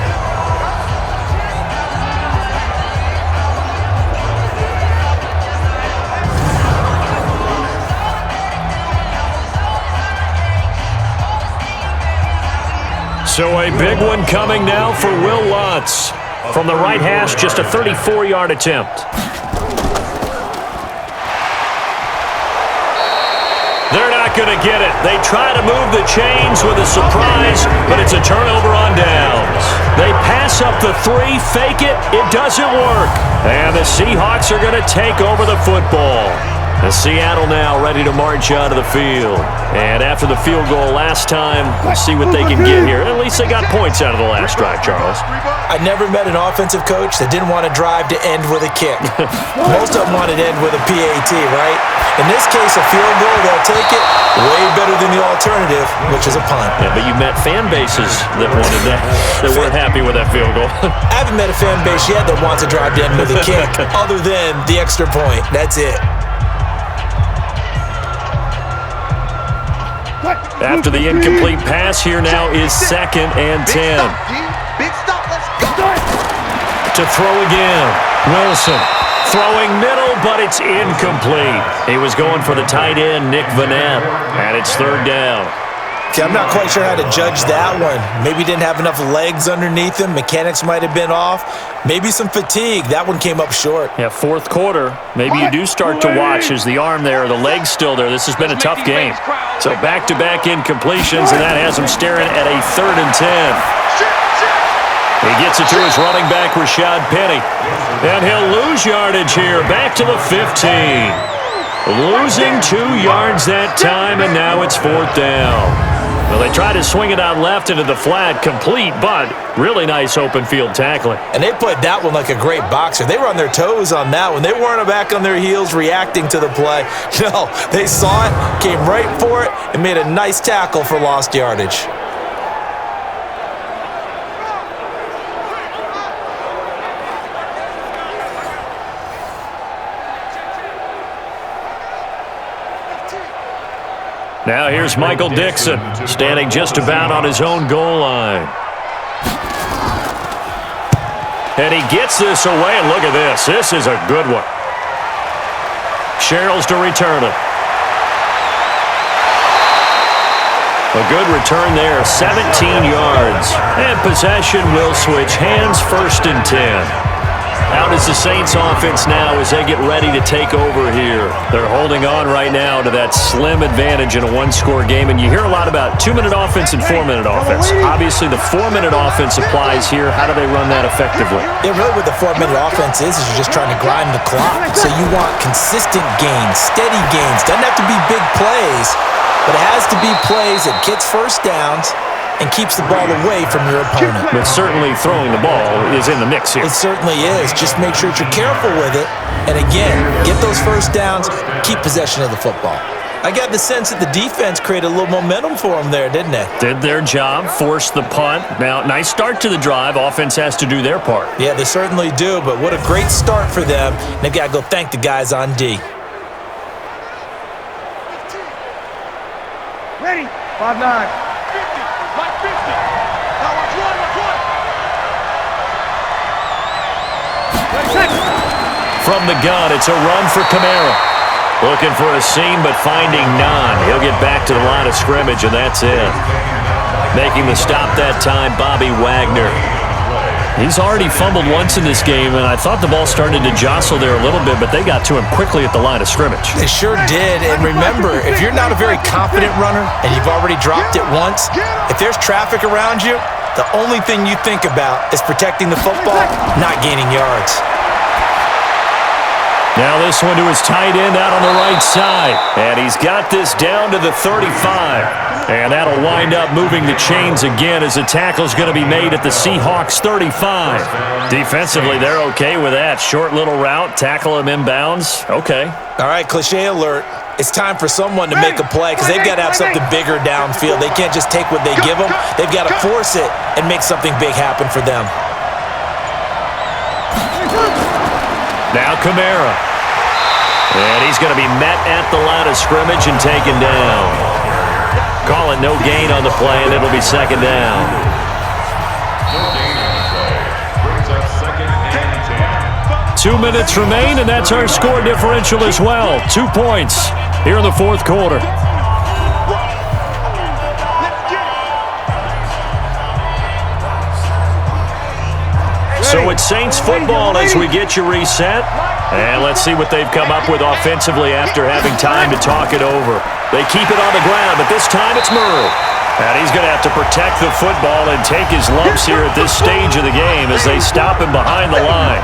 So a big one coming now for Will Lutz. From the right hash, just a 34-yard attempt. They're not not going to get it. They try to move the chains with a surprise, but it's a turnover on downs. They pass up the 3, fake it. It doesn't work. And the Seahawks are going to take over the football. The Seattle now ready to march out of the field. And after the field goal last time, we'll see what they can get here. At least they got points out of the last drive, Charles. I never met an offensive coach that didn't want to drive to end with a kick. Most of them wanted to end with a PAT, right? In this case, a field goal, they'll take it. Way better than the alternative, which is a punt. Yeah, but you met fan bases that wanted that, that weren't happy with that field goal. I haven't met a fan base yet that wants to drive to end with a kick, other than the extra point. That's it. After the incomplete pass, here now is 2nd and 10. Big stop, let's go. To throw again. Wilson throwing middle, but it's incomplete. He was going for the tight end, Nick Vanette, and it's 3rd down. Okay, I'm not quite sure how to judge that one. Maybe he didn't have enough legs underneath him. Mechanics might have been off. Maybe some fatigue. That one came up short. Yeah, 4th quarter. Maybe you do start to watch as the arm there, the leg's still there. This has been a tough game. So back-to-back incompletions, and that has him staring at a 3rd and 10. He gets it to his running back, Rashad Penny. And he'll lose yardage here, back to the 15. Losing 2 yards that time, and now it's 4th down. Well, they try to swing it out left into the flat, complete, but really nice open field tackling. And they played that one like a great boxer. They were on their toes on that one. They weren't back on their heels reacting to the play. No, they saw it, came right for it, and made a nice tackle for lost yardage. Now here's Michael Dixon, standing just about on his own goal line. And he gets this away, and look at this. This is a good one. Sherrills to return it. A good return there, 17 yards. And possession will switch hands, 1st and 10. Out is the Saints offense now as they get ready to take over here. They're holding on right now to that slim advantage in a 1-score game, and you hear a lot about 2-minute offense and 4-minute offense. Obviously, the 4-minute offense applies here. How do they run that effectively? Yeah, really what the 4-minute offense is you're just trying to grind the clock. So you want consistent gains, steady gains. Doesn't have to be big plays, but it has to be plays that gets first downs and keeps the ball away from your opponent. But certainly throwing the ball is in the mix here. It certainly is. Just make sure that you're careful with it. And again, get those first downs, keep possession of the football. I got the sense that the defense created a little momentum for them there, didn't they? Did their job, forced the punt. Now, nice start to the drive. Offense has to do their part. Yeah, they certainly do, but what a great start for them. They've got to go thank the guys on D. Ready, 5-9. From the gun, it's a run for Kamara. Looking for a seam, but finding none. He'll get back to the line of scrimmage, and that's it. Making the stop that time, Bobby Wagner. He's already fumbled once in this game, and I thought the ball started to jostle there a little bit, but they got to him quickly at the line of scrimmage. They sure did, and remember, if you're not a very confident runner and you've already dropped it once, if there's traffic around you, the only thing you think about is protecting the football, not gaining yards. Now this one to his tight end out on the right side. And he's got this down to the 35. And that'll wind up moving the chains again as the tackle's going to be made at the Seahawks 35. Defensively, they're okay with that. Short little route, tackle him inbounds. Okay. All right, cliche alert. It's time for someone to make a play because they've got to have something bigger downfield. They can't just take what they give them. They've got to force it and make something big happen for them. Now Kamara. And he's going to be met at the line of scrimmage and taken down. Call it no gain on the play, and it'll be 2nd down. No gain on the play. Brings up 2nd and 10. 2 minutes remain, and that's our score differential as well. 2 points here in the 4th quarter. So it's Saints football as we get you reset. And let's see what they've come up with offensively after having time to talk it over. They keep it on the ground, but this time it's Murray. And he's going to have to protect the football and take his lumps here at this stage of the game as they stop him behind the line.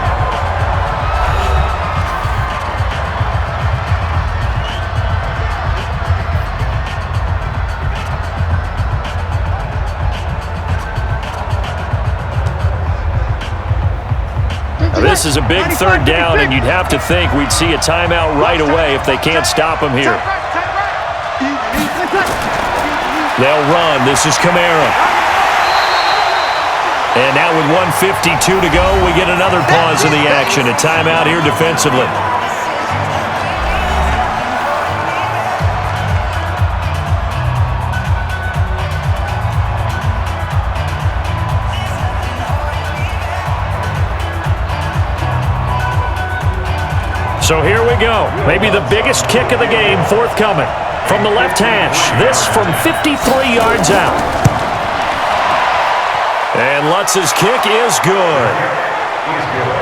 Now, this is a big third down, and you'd have to think we'd see a timeout right away if they can't stop him here. They'll run. This is Kamara. And now with 1:52 to go, we get another pause in the action. A timeout here defensively. So here we go. Maybe the biggest kick of the game forthcoming. From the left hash, this from 53 yards out. And Lutz's kick is good.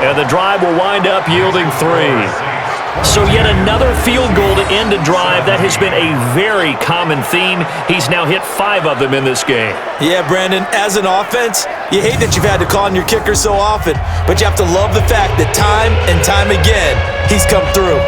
And the drive will wind up yielding 3. So yet another field goal to end a drive. That has been a very common theme. He's now hit 5 of them in this game. Yeah, Brandon, as an offense, you hate that you've had to call on your kicker so often, but you have to love the fact that time and time again, he's come through.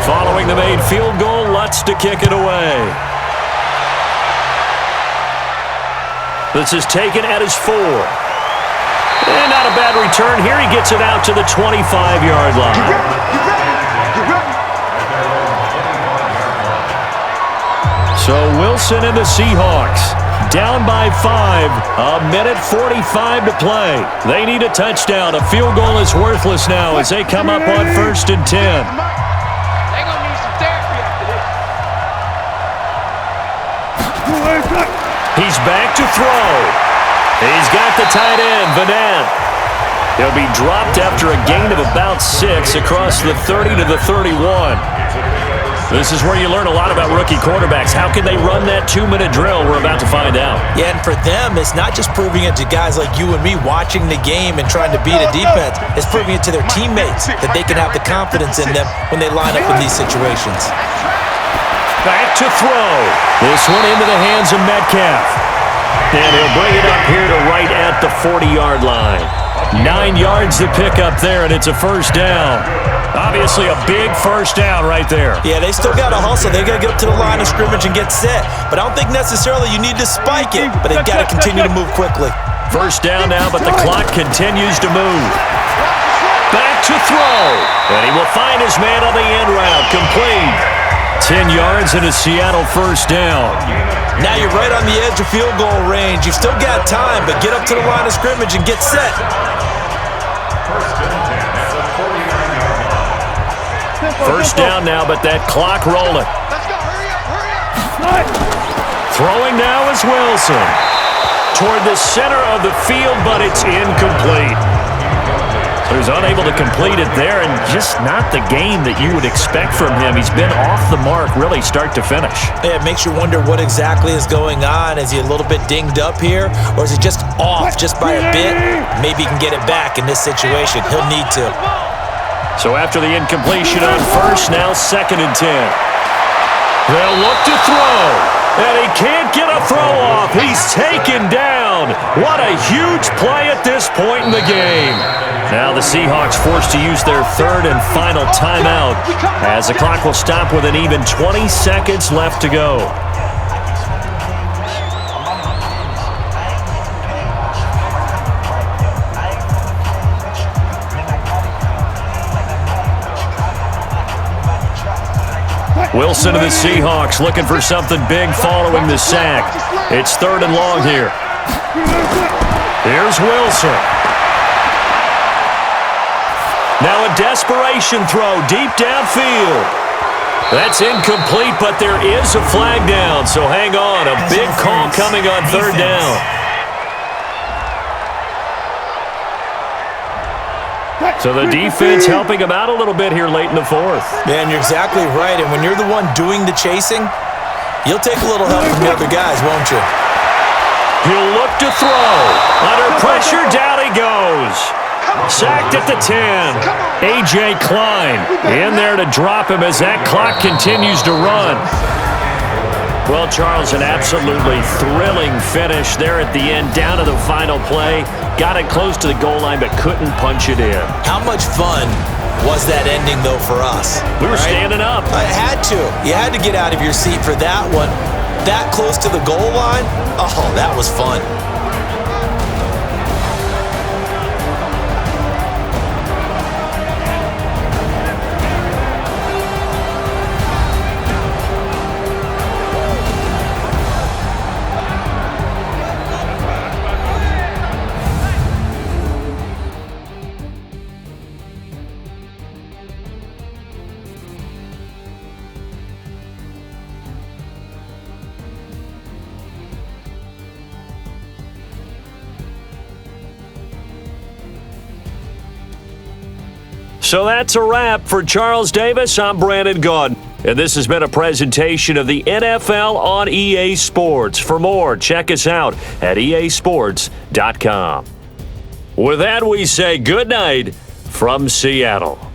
Following the made field goal, Lutz to kick it away. This is taken at his 4. And not a bad return here. He gets it out to the 25-yard line. So Wilson and the Seahawks down by 5. A minute 45 to play. They need a touchdown. A field goal is worthless now as they come up on 1st and 10. He's back to throw. He's got the tight end, Vanette. He'll be dropped after a gain of about 6 across the 30 to the 31. This is where you learn a lot about rookie quarterbacks. How can they run that 2-minute drill? We're about to find out. Yeah, and for them, it's not just proving it to guys like you and me watching the game and trying to beat a defense. It's proving it to their teammates that they can have the confidence in them when they line up in these situations. Back to throw. This one into the hands of Metcalf. And he'll bring it up here to right at the 40-yard line. 9 yards to pick up there, and it's a first down. Obviously a big first down right there. Yeah, they still got to hustle. They got to get up to the line of scrimmage and get set. But I don't think necessarily you need to spike it, but they've got to continue to move quickly. First down now, but the clock continues to move. Back to throw. And he will find his man on the end route. Complete. 10 yards and a Seattle first down. Now you're right on the edge of field goal range. You've still got time, but get up to the line of scrimmage and get set. First down now, but that clock rolling. Throwing now is Wilson. Toward the center of the field, but it's incomplete. So he's unable to complete it there, and just not the game that you would expect from him. He's been off the mark, really, start to finish. Yeah, it makes you wonder what exactly is going on. Is he a little bit dinged up here, or is he just off just by a bit? Maybe he can get it back in this situation. He'll need to. So after the incompletion on first, now 2nd and 10. They'll look to throw, and he can't get a throw off. He's taken down. What a huge play at this point in the game. Now the Seahawks forced to use their 3rd and final timeout as the clock will stop with an even 20 seconds left to go. Wilson of the Seahawks looking for something big following the sack. It's 3rd and long here. Here's Wilson. Now a desperation throw deep downfield. That's incomplete, but there is a flag down, so hang on. A big call coming on 3rd down. So the defense helping him out a little bit here late in the fourth. Man, you're exactly right. And when you're the one doing the chasing, you'll take a little help from the other guys, won't you? He'll look to throw. Under pressure, down he goes. Sacked at the 10. A.J. Klein in there to drop him as that clock continues to run. Well, Charles, an absolutely thrilling finish there at the end, down to the final play. Got it close to the goal line, but couldn't punch it in. How much fun was that ending, though, for us? We were standing up. I had to. You had to get out of your seat for that one. That close to the goal line? Oh, that was fun. So that's a wrap for Charles Davis. I'm Brandon Gaudin, and this has been a presentation of the NFL on EA Sports. For more, check us out at easports.com. With that, we say good night from Seattle.